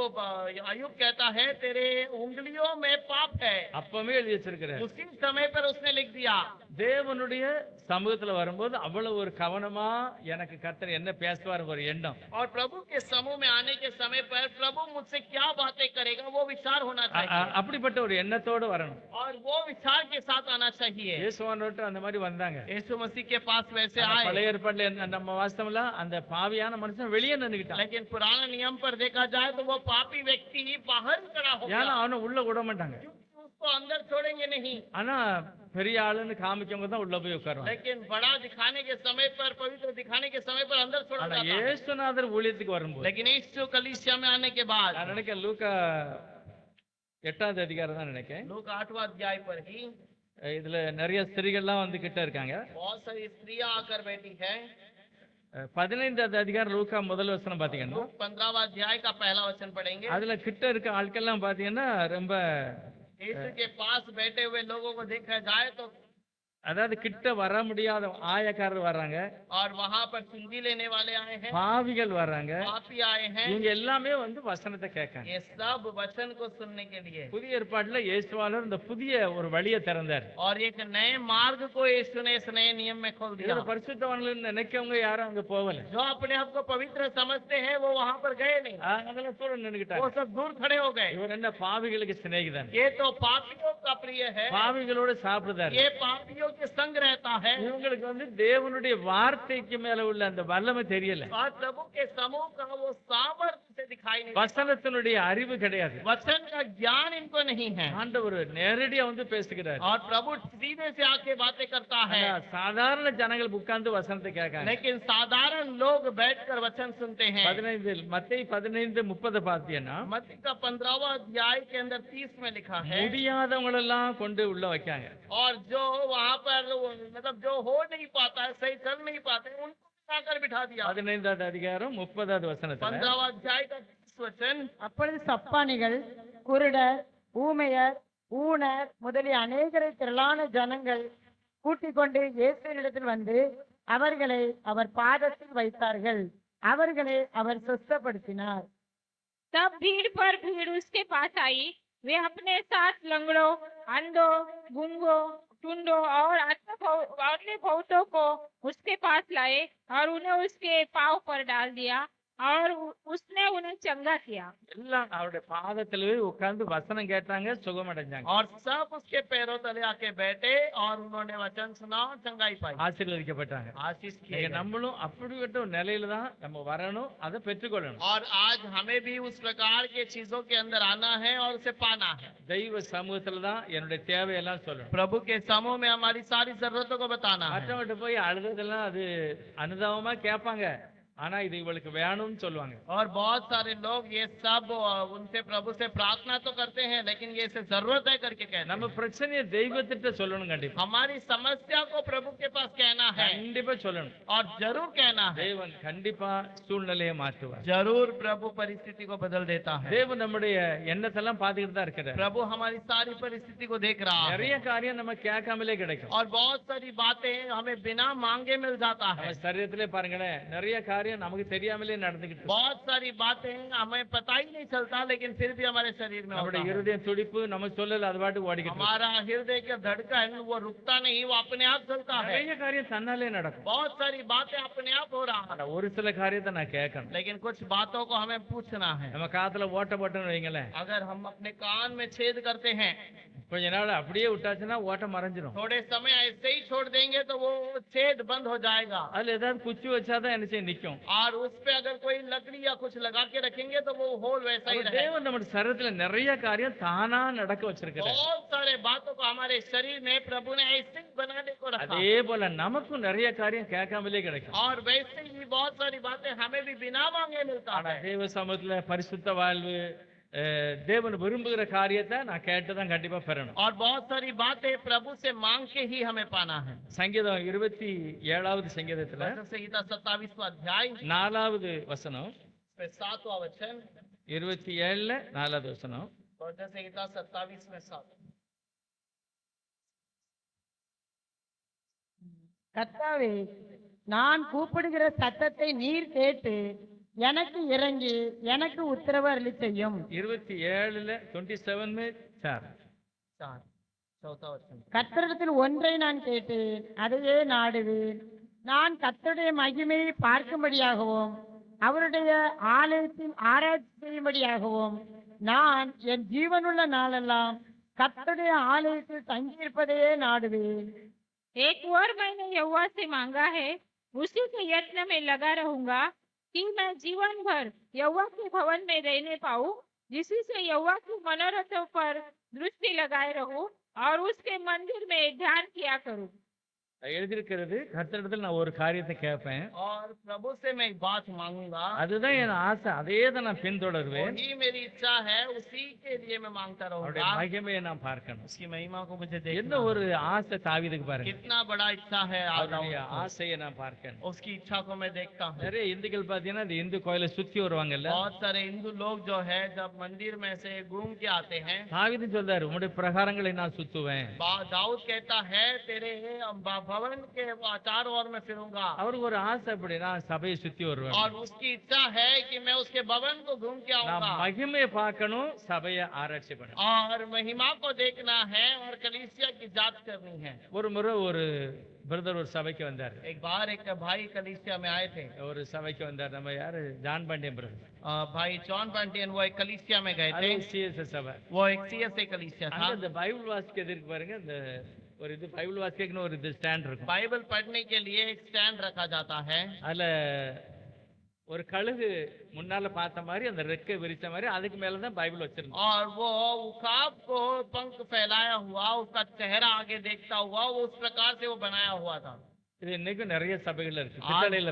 अय्यूब कहता है तेरे उंगलियों में पाप है। அப்பவே எழுதி வச்சிருக்கிறார். उसी समय पर उसने लिख दिया। தேவனுடைய சமூகத்துல வரும்போது அவ்வளவு ஒரு கவனமா எனக்கு கர்த்தர் என்ன பேசுவார் ஒரு எண்ணம். और प्रभु के समूह में आने के समय पर प्रभु मुझसे क्या बातें करेगा वो विचार होना चाहिए। அப்படிப்பட்ட ஒரு எண்ணத்தோடு வரணும். और वो विचार के साथ आना चाहिए। இயேசுவானவர்ட்ட அந்த மாதிரி வந்தாங்க. यीशु मसीह के पास वैसे ஆனா आए। பழைய ஏற்பாட்டுல நம்ம வாஸ்தவம்ல அந்த பாவியான மனுஷன் வெளியே நின்னுக்கிட்டான். लेकिन पुराने नियम पर देखा जाए तो वो पापी व्यक्ति ही बाहर खड़ा हो ஏன்னா गया। அவனை உள்ள விட மாட்டாங்க. उसको अंदर छोड़ेंगे नहीं। ஆனா பெரிய ஆளுன்னு காமிக்கவங்க தான் உள்ள போய் உட்காருவாங்க. लेकिन बड़ा दिखाने के समय पर, पवित्र दिखाने के समय पर अंदर छोड़ा ஆனா जाता है। இயேசுநாதர் ஊழியத்துக்கு வரும்போது लेकिन यीशु कलीसिया में आने के बाद, நான் நினைக்கிறேன் லூக்கா 8வது அதிகாரம் தான் நினைக்கிறேன், लोग 8वां अध्याय पर ही இதுல நிறைய ஸ்திரீகள்லாம் வந்து கிட்ட இருக்காங்க. बहुत सारी स्त्रियां आकर बैठी है। 15வது அதிகாரம் லூக்கா முதல் வசனம் பாத்தீங்கன்னா लोग 15वां अध्याय का पहला वचन पढ़ेंगे। அதுல கிட்ட இருக்க ஆட்கள்லாம் பாத்தீங்கன்னா ரொம்ப यीशु के पास बैठे हुए लोगों को देखा जाए तो அதாவது கிட்ட வர முடியாத ஆயக்காரர் வர்றாங்க, और वहां पर चुंगी लेने वाले आए हैं, பாவிகள் வர்றாங்க. पापी आए हैं। இவங்க எல்லாமே வந்து வசனத்தை கேட்காங்க. ये सब वचन को सुनने के लिए, புதிய ஏற்பாட்டுல இயேசுவானவர் இந்த புதிய ஒரு வழியை திறந்தார். और एक नए मार्ग को यीशु ने इस नए नियम में खोल दिया। இதுல பரிசுத்தவான்கள் நினைக்கவங்க யாரும் அங்க போகல. जो अपने आप को पवित्र समझते हैं वो वहां पर गए नहीं, அதெல்லாம் தூரம் वो நின்னுக்கிட்டாங்க. सब दूर खड़े हो गए। இவர் என்ன பாவிகளுக்கு சிநேகிதன், ये तो पापियों का प्रिय है, பாவிகளோட சாப்பிடுறாரு. ये पापियों के संग रहता है। இவங்களுக்கு வந்து தேவனுடைய வார்த்தைக்கு மேல உள்ள அந்த வல்லமை தெரியல, और प्रभु के समूह का वो सामर्थ्य से दिखाई नहीं, வசனத்தினுடைய அறிவு கிடையாது. वचन का ज्ञान इनको नहीं है। ஆண்டவர் நேரடியா வந்து பேசுகிறார். और प्रभु सीधे से आके बातें करता है, ஆனா சாதாரண ஜனங்கள் உட்கார்ந்து வசனத்தை கேட்காங்க. लेकिन साधारण लोग बैठकर वचन सुनते हैं। 15 மத்தேயு 15:30 பார்த்தீங்கன்னா, मत्ती का 15वां अध्याय के अंदर 30 में लिखा है, முடியாதவங்க எல்லாம் கொண்டு உள்ள வைக்காங்க. और जो वहाँ पर मतलब जो हो नहीं पाता है, सही चल नहीं पाते, उनको आकर बिठा दिया। 15வது அதிகாரம் 30வது வசனத்துல 15वां अध्याय का 30 वचन, அப்பொழுது சப்பானிகள், குருடர், ஊமையர், ஊனர் முதலிய அநேகரை திரளான ஜனங்கள் கூட்டிக் கொண்டு இயேசுவினிடத்தில் வந்து அவர்களை அவர் பாதத்தில் வைத்தார்கள். அவர்களை அவர் சுத்தப்படுத்தினார். तब भीड़ पर भीड़ उसके पास आई। वे अपने साथ लंगड़ों, अंधों, गूंगों, टुंडों और अन्य बहुतों को उसके पास लाए और उन्हें उसके पांव पर डाल दिया और उसने उन्हें चंगा किया। எல்லாம் அவருடைய பாதத்திலே உட்கார்ந்து வசனம் கேட்டாங்க, சுகம் அடைஞ்சாங்க, और सब उसके पैरों तले आके बैठे और उन्होंने वचन सुना और चंगाई पाई, ஆசீர்வதிக்கப்பட்டாங்க. आशीष किए நீங்க गए। நம்மளும் அப்படிப்பட்ட ஒரு நிலையில தான் நம்ம வரணும், அதை பெற்றுக்கொள்ளணும். और आज हमें भी उस प्रकार के चीजों के अंदर आना है और उसे पाना है। தெய்வ சமூகத்துல தான் என்னுடைய தேவையெல்லாம் சொல்லணும். प्रभु के समूह में हमारी सारी जरूरतों को बताना है। மற்றவங்கிட்ட போய் அழுததெல்லாம் அது அனுதாபமா கேட்பாங்க, ஆனா இது இவளுக்கு வேணும்னு சொல்லுவாங்க. और बहुत सारे लोग ये सब उनसे प्रभु से प्रार्थना तो करते हैं, लेकिन ये इसे जरूरत है करके कहते நம்ம हैं। பிரச்சனையை தெய்வத்திட்ட சொல்லணும். கண்டிப்பா हमारी समस्या को प्रभु के पास कहना है கண்டிப்பா சொல்லணும். और जरूर कहना है। தேவன் கண்டிப்பா சூழ்நிலையை மாற்றுவார். जरूर प्रभु परिस्थिति को बदल देता है। தேவன் நம்முடைய எண்ணத்தெல்லாம் பார்த்துக்கிட்டு தான் இருக்கிறார். प्रभु हमारी सारी परिस्थिति को देख रहा है, நிறைய காரியம் நம்ம கேட்காமலே கிடைக்கும். और बहुत सारी बातें हमें बिना मांगे मिल जाता है। நம்ம சரீரத்திலே பாருங்களேன், நிறைய காரியம் நமக்கு தெரியாமலே நடந்துகிட்டு இருக்கு. बहुत सारी बातें हमें पता ही नहीं चलता, लेकिन फिर भी हमारे शरीर में होता நம்முடைய है। இருதயம் துடிப்பு நம்ம சொல்லல, அது பாட்டுக்கு ஓடிக்கிட்டு இருக்கு. हमारा हृदय का धड़कन वो रुकता नहीं, वो अपने आप चलता है। நிறைய காரியம் தன்னாலே நடக்கும். बहुत सारी बातें अपने आप हो रहा है, ஆனா ஒரு சில காரியத்தை நான் கேட்கணும். लेकिन कुछ बातों को हमें पूछना है। நம்ம காத்துல ஓட்ட போட்டோன்னு வைங்களேன், अगर हम अपने कान में छेद करते हैं, கொஞ்ச நாள் அப்படியே விட்டாச்சுன்னா ஓட்டம் மறைஞ்சிரும். थोड़े समय ऐसे ही छोड़ देंगे तो वो छेद बंद हो जाएगा, அதுல ஏதாவது குச்சி வச்சாதான் என்ன செய்ய நிக்கும். और उस पे अगर कोई लकड़ी या कुछ लगा के रखेंगे तो वो होल वैसा ही அப்ப रहेगा। தேவன் நம்ம சரீரத்துல நிறைய காரியம் தானா நடக்க வச்சிருக்கிறார். बहुत सारे बातों को हमारे शरीर में प्रभु ने ऐसे ही बनाने को रखा, அதே போல நமக்கும் நிறைய காரியம் கேட்காமலே கிடைக்கும். और वैसे ही बहुत सारी बातें हमें भी बिना मांगे मिलता ஆனா है। தேவ சமூகத்துல பரிசுத்த வாழ்வு, தேவன் விரும்புகிற காரியத்தை நான் கேட்டுதான் கண்டிப்பா பெறணும். और बहुत सारी बातें प्रभु से मांग के ही हमें पाना है। சங்கீதம் 27வது சங்கீதத்துல वचन संहिता 27वां अध्याय 4வது வசனம், में 7वां वचन, 27ல 4வது வசனம், वचन संहिता 27 में 7। கர்த்தாவே, நான் கூப்பிடுகிற சத்தத்தை நீர் கேட்டு எனக்கு இறங்கி எனக்கு உத்தரவு அருளி செய்யும். 27ல 27 में 4. 4 चौथा वचन, கர்த்தரிடத்தில் ஒன்றை நான் கேட்டேன், அதையே நாடுவேன். நான் கர்த்தருடைய மகிமையை பார்க்கும்படியாகவும் அவருடைய ஆலயத்தில் ஆராய்ச்சி செய்யும்படியாகவும் நான் என் ஜீவனுள்ள நாளெல்லாம் கர்த்தருடைய ஆலயத்தில் தங்கியிருப்பதையே நாடுவேன். एक और मैंने यहोवा से मांगा है, उसी के यत्न में लगा रहूंगा कि मैं जीवन भर यहोवा के भवन में रहने पाऊं, जिसी से यहोवा के मनोरथों पर दृष्टि लगाए रहूं और उसके मंदिर में ध्यान किया करूं। எழுதியிருக்கிறது, கர்த்தரிடத்தில் நான் ஒரு காரியத்தை கேட்பேன், और प्रभु से मैं एक बात मांगूंगा, அதுதான் என் ஆசை, அதே தான் நான் பின்தொடருவேன். वही मेरी इच्छा है, उसी के लिए मैं मांगता அவருடைய रहूंगा। மகிமையை நான் பார்க்கணும். उसकी महिमा को मुझे என்ன देखना ஒரு है। ஆசை தாவீதுக்கு பாருங்க. कितना बड़ा इच्छा है அவருடைய दाऊद को। ஆசையை நான் பார்க்கணும். उसकी इच्छा को मैं देखता हूँ। நிறைய இந்துக்கள் பாத்தீங்கன்னா இந்த இந்து கோயிலை சுத்தி வருவாங்கல்ல, बहुत सारे हिंदू लोग जो है जब मंदिर में से घूम के आते हैं, தாவீது சொல்றாரு, உங்களுடைய பிரகாரங்களை நான் சுத்துவேன். दाऊद कहता है तेरे भवन के चारों ओर में फिरूंगा। அவருக்கு ஒரு ஆசை, அப்படி நான் சபையை சுத்தி வருவேன். और उसकी इच्छा है कि मैं उसके भवन को घूम के நான் आऊंगा மகிமையை பார்க்கணும், சபையை ஆராய்ச்சி பண்ணணும். और महिमा को देखना है और कलीसिया की जांच करनी है। ஒரு முறை ஒரு பிரதர் ஒரு சபைக்கு வந்தாரு. एक बार एक भाई कलीसिया में आए थे। ஒரு சபைக்கு வந்தார். நம்ம யாரு, ஜான் பாண்டியன் பிரதர். भाई जॉन बंटियन वो एक कलीसिया में गए அது थे। சிஎஸ்எஸ் சபை. वो एक सीएसए कलीसिया था। அங்க இந்த பைபிள் வாசிக்க எதிர்க்கு பாருங்க, இந்த ஒரு இது பைபிள் வாசிக்கணும், ஒரு இது ஸ்டாண்ட் இருக்கும். बाइबल पढ़ने के लिए एक स्टैंड रखा जाता है। அதுல ஒரு கழுகு முன்னால பார்த்த மாதிரி அந்த ரெக்கை விரிச்ச மாதிரி அதுக்கு மேலதான் பைபிள் வச்சிருந்தோம். और वो उकाब को पंख फैलाया हुआ, उसका चेहरा आगे देखता हुआ, वो उस प्रकार से वो बनाया हुआ था। இது இன்னைக்கும் நிறைய சபைகள்ல இருக்கு.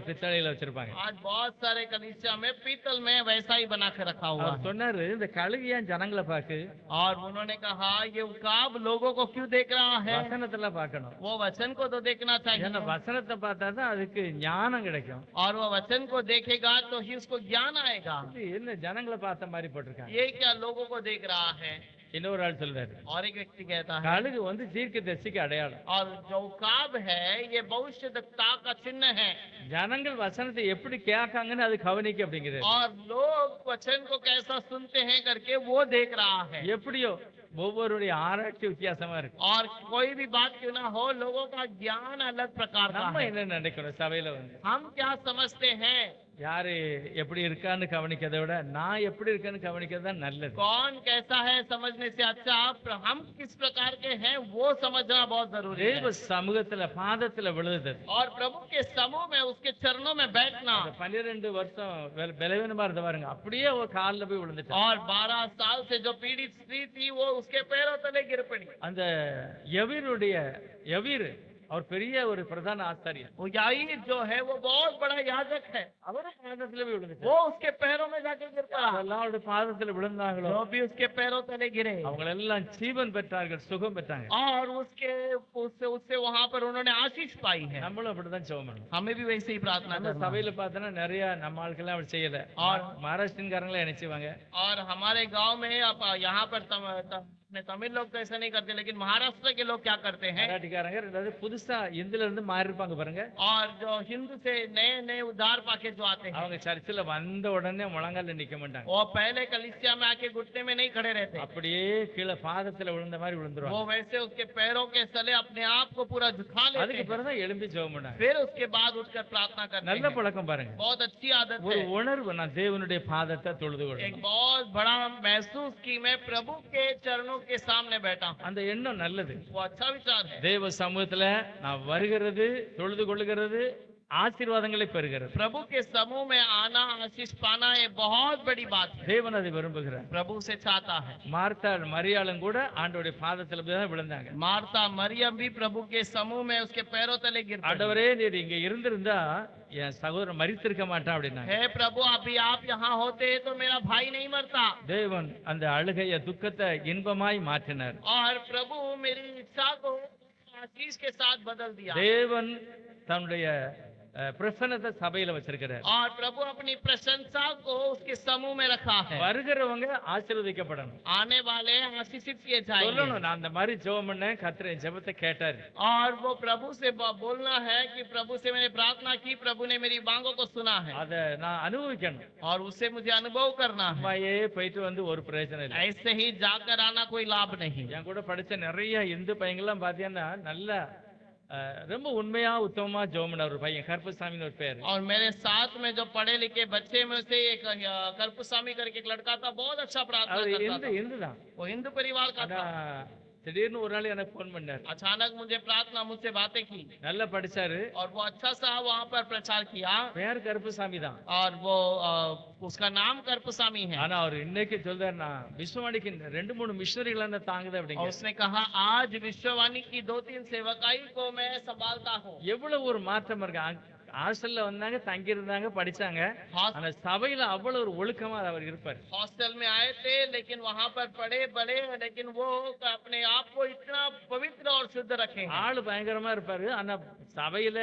பித்தளையில வச்சிருப்பாங்க. आज बहुत सारे कलीसिया में पीतल में वैसा ही बना के रखा हुआ அவர் है। சொன்னாரு, இந்த கழுகு ஏன் ஜனங்களை பாக்கு, और उन्होंने कहा ये उकाब लोगों को क्यों देख रहा है? வசனத்துல பார்க்கணும். वो वचन को तो देखना चाहिए। ஏன்னா வசனத்தை பார்த்தா தான் அதுக்கு ஞானம் கிடைக்கும். और वो वचन को देखेगा तो ही उसको ज्ञान आएगा। இது என்ன ஜனங்களை பார்த்த மாதிரி போட்டிருக்காங்க. ये क्या लोगों को देख रहा है? இன்னொரு ஆள் சொல்றாரு, और एक व्यक्ति कहता है கழுகு வந்து தீர்க்கதரிசிக்கு அடையாளம். और जो उकाब है ये भविष्यद्वक्ता का चिन्ह है। ஜனங்கள் வசனத்தை எப்படி கேட்காங்கன்னு அது கவனிக்க அப்படிங்கிறது. और लोग वचन को कैसा सुनते हैं करके वो देख रहा है। எப்படியோ ஒவ்வொருடைய ஆராய்ச்சி வித்தியாசமா இருக்கு. और कोई भी बात क्यों ना हो, लोगों का ज्ञान अलग प्रकार का நம்ம है। என்ன நினைக்கிறோம் சபையில வந்து, हम क्या समझते हैं? யாரு எப்படி இருக்கான்னு கவனிக்கிறதை விட நான் எப்படி இருக்கேன்னு கவனிக்கிறது தான் நல்லது. कौन कैसा है समझने से अच्छा हम किस प्रकार के हैं वो समझना बहुत जरूरी தேவ है। சமூகத்துல பாதத்துல விழுது. और प्रभु के समूह में उसके चरणों में बैठना। 12 வருஷம் பலவீனமா இருந்த பாருங்க, அப்படியே ஒரு காலில் போய் விழுந்துட்டான். और 12 साल से जो पीड़ित स्त्री थी वो उसके पैरों तले गिर पड़ी। அந்த யவீர் அவர் பெரிய ஒரு பிரதான ஆசாரியர். वो याईर जो है वो बहुत बड़ा याजक है। அவரும் பாதத்துல போய் விழுந்துட்டார். वो उसके पैरों में जाके गिर पड़ा। அதெல்லாம் அவருடைய பாதத்துல விழுந்தாங்களோ जो भी उसके पैरों तले गिरे அவங்க எல்லாம் ஜீவன் பெற்றார்கள், சுகம் பெற்றாங்க. और उससे वहां पर उन्होंने आशीष पाई है। நம்மளும் அப்படிதான் ஜெபம் பண்ணணும். हमें भी वैसे ही प्रार्थना நம்ம करना। சபையில பார்த்தோன்னா நிறைய நம்ம ஆட்கள்லாம் அப்படி செய்யல. மகாராஷ்டிரன்காரங்களே என்ன செய்வாங்க, और हमारे गांव में अब यहाँ पर तमिल लोग तो ऐसा नहीं करते, लेकिन महाराष्ट्र के लोग क्या करते हैं? மராட்டிக்காரங்க ரெண்டாவது புதுசா இந்துல இருந்து மாறி இருப்பாங்க பாருங்க. और जो हिंदू से नए नए उद्धार पाके जो आते हैं அவங்க சர்ச்சில் வந்த உடனே முழங்கால நிக்க மாட்டாங்க. वो पहले कलीसिया में आके घुटने में नहीं खड़े रहते। அப்படியே கீழே பாதத்துல விழுந்த மாதிரி விழுந்துருவாங்க. वो वैसे उसके पैरों के तले अपने आप को पूरा झुका लेते அதுக்கு हैं। பிறகுதான் எழும்பி ஜெபம் பண்ணாங்க. फिर उसके बाद उठकर प्रार्थना करते நல்ல हैं। பழக்கம் பாருங்க. बहुत अच्छी आदत ஒரு है। உணர்வு, நான் தேவனுடைய பாதத்தை தொழுது एक கொள்வேன். बहुत बड़ा महसूस की मैं प्रभु के चरणों के सामने बैठा हूं। அந்த எண்ணம் நல்லது. वो अच्छा विचार है। தேவ சமூகத்துல நான் வருகிறது, தொழுது கொள்ளுகிறது, ஆசீர்வாதங்களை பெறுகிறது. प्रभु के समूह में आना, आशीष पाना ये बहुत बड़ी बात है। தேவன் அதை விரும்புகிறார். प्रभु से चाहता है। மார்த்தாள் மரியாளும் கூட ஆண்டவருடைய பாதத்துல போய் தான் விழுந்தாங்க. मार्ता मरियम भी प्रभु के समूह में उसके पैरों तले गिर पड़ी। ஆண்டவரே, நீர் இங்க இருந்திருந்தா என் சகோதரன் மரித்திருக்க மாட்டான் அப்படின்னாங்க. हे प्रभु अभी आप यहाँ होते तो मेरा भाई नहीं मरता। தேவன் அந்த அழுகைய துக்கத்தை இன்பமாய் மாற்றினார். और प्रभु मेरी इच्छा को आशीष के साथ बदल दिया। தேவன் தன்னுடைய பிரசன்னத்தை சபையில வச்சிருக்கிறார். और प्रभु अपनी प्रशंसा को उसके समूह में रखा है। வருகிறவங்க ஆசீர்வதிக்கப்படணும். आने वाले आशीषित किए जाएंगे। சொல்லணும், நான் அந்த மாதிரி ஜெபம் பண்ணேன், கர்த்தர் என் ஜெபத்தை கேட்டார். और वो प्रभु से बोलना है कि प्रभु से मैंने प्रार्थना की, प्रभु ने मेरी मांगों को सुना है। அத நான் அனுபவிக்கணும். और उससे मुझे अनुभव करना है। சும்மாயே போயிட்டு வந்து ஒரு பிரயோஜனம் இல்லை. ऐसे ही जाकर आना कोई लाभ नहीं। என் கூட படிச்ச நிறைய இந்து பையங்கள்லாம் பாத்தீங்கன்னா நல்ல ரொம்ப உண்மையா உத்தமமா ஜெபம் பண்ண ஒரு பையன், கருப்புசாமின்னு ஒரு பேர். और मेरे साथ में जो पढ़े लिखे बच्चे में से एक करपुस्वामी करके एक लड़का था, बहुत अच्छा प्रार्थना करता था। இந்து தான். वो हिंदू परिवार का था। திடீர்னு ஒரு நாள் எனக்கு போன் பண்ணாரு. अचानक मुझे प्रार्थना मुझसे बातें की நல்லா படிச்சாரு. और वो अच्छा सा वहाँ पर प्रचार किया பேர் கருப்புசாமி தான். और वो उसका नाम कर्पसामी है। ஆனா அவர் இன்னைக்கு சொல்றாரு, நான் விஸ்வவாணிக்கு 2-3 மிஷனரிகளை என்ன தாங்குது और அப்படிங்க. उसने कहा आज विश्ववाणी की 2-3 सेवकाई को मैं संभालता हूँ। எவ்வளவு ஒரு மாற்றம் இருக்கு. ஹாஸ்டல்ல வந்தாங்க, தங்கி இருந்தாங்க, படிச்சாங்க. हॉस- ஆனா சபையில அவ்வளவு ஒரு ஒழுக்கமா அவர் இருப்பார். हॉस्टल में आए थे लेकिन वहाँ पर पढ़े बड़े, लेकिन वो अपने आप को इतना पवित्र और शुद्ध रखे हैं। ஆளு பயங்கரமா இருப்பாரு. ஆனா சபையில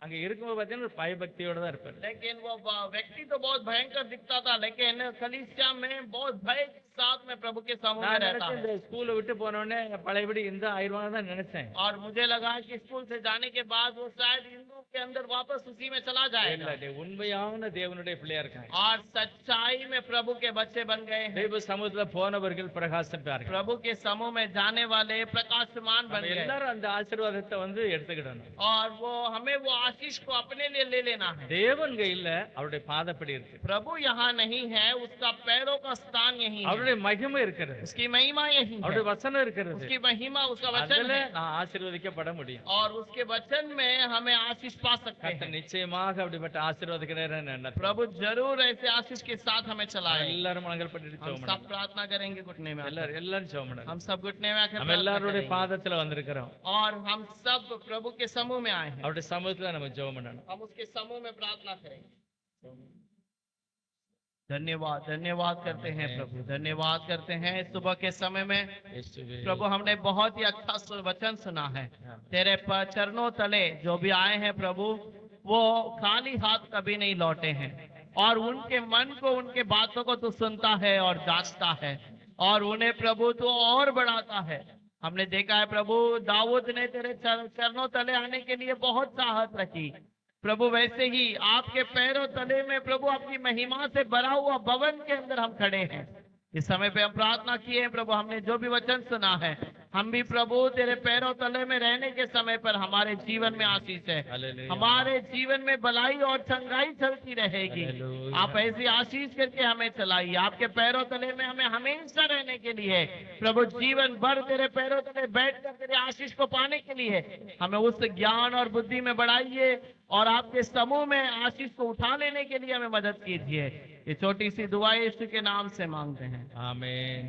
அங்க இருக்கும்போது பாத்தீங்கன்னா ஒரு பயபக்தியோட தான் இருப்பாரு. लेकिन वो व्यक्ति तो बहुत भयंकर दिखता था, लेकिन कलीसिया में बहुत भय के साथ में प्रभु के समूह में நான் रहता நினைச்சேன் है। இந்த ஸ்கூலை விட்டு போன உடனே பழையபடி இந்த ஆயிடுவாங்க தான் நினைச்சேன். और मुझे लगा कि स्कूल से जाने के बाद वो शायद हिंदू के अंदर वापस उसी में चला இல்ல, जाएगा। டேய், உண்மையான தேவனுடைய பிள்ளையா இருக்காங்க. और सच्चाई में प्रभु के बच्चे बन गए हैं। தெய்வ சமூகத்துல போனவர்கள் பிரகாசிப்பார்கள். प्रभु के समूह में जाने वाले प्रकाशमान बन நம்ம गए எல்லாரும் அந்த ஆசீர்வாதத்தை எடுத்துக்கிடணும். और वो हमें वो आशीष को अपने लिए ले लेना है। தேவன் கையில அவருடைய பாதப்படி இருக்கு. प्रभु यहाँ नहीं है, उसका पैरों का स्थान यही है, அவருடைய மகிமை இருக்கிறது. उसकी महिमा यही है, அவருடைய வசனம் இருக்கிறது. उसकी महिमा उसका वचन அதுல है நான் ஆசீர்வதிக்கப்பட முடியும். और उसके वचन में हमें आशीष पा सकते கர்த்தர் हैं। நிச்சயமாக அப்படிப்பட்ட ஆசீர்வாதிக்கிறேன். प्रभु जरूर ऐसे आशीष के साथ हमें चलाए। எல்லாரும் மனங்கள் பண்ணிட்டு हम ஜெபம் सब பண்ணுங்க. प्रार्थना करेंगे घुटने में आकर। எல்லாரும் ஜெபம் பண்ணுங்க. हम सब घुटने में आकर நம்ம प्रार्थना எல்லாருடைய करेंगे। பாதத்துல வந்திருக்கிறோம். और हम सब प्रभु के समूह में आए हैं, அவருடைய சமூகத்துல நம்ம ஜெபம் பண்ணணும். हम उसके समूह में प्रार्थना करेंगे। धन्यवाद धन्यवाद करते हैं प्रभु, धन्यवाद करते हैं इस सुबह के समय में। இயேசுவே. प्रभु हमने बहुत ही अच्छा वचन सुना है। तेरे चरणों तले जो भी आए हैं प्रभु, वो खाली हाथ कभी नहीं लौटे हैं और उनके मन को, उनके बातों को तू सुनता है और जांचता है और उन्हें प्रभु तू और बढ़ाता है। हमने देखा है प्रभु, दाऊद ने तेरे चरणों तले आने के लिए बहुत चाहत रखी प्रभु, वैसे ही आपके पैरों तले में प्रभु अपनी महिमा से भरा हुआ भवन के अंदर हम खड़े हैं। इस समय पे हम प्रार्थना किए हैं प्रभु, हमने जो भी वचन सुना है, हम भी प्रभु तेरे पैरों तले में रहने के समय पर हमारे जीवन में आशीष है, हालेलुया. हमारे जीवन में भलाई और चंगाई चलती रहेगी। हालेलुया. आप ऐसी आशीष करके हमें चलाइए। आपके पैरों तले में हमें हमेशा रहने के लिए प्रभु, जीवन भर तेरे पैरों तले बैठकर तेरे आशीष को पाने के लिए हमें उस ज्ञान और बुद्धि में बढ़ाइए और आपके समूह में आशीष को उठा लेने के लिए हमें मदद कीजिए। ये छोटी सी दुआ यीशु के नाम से मांगते हैं, ஆமென்.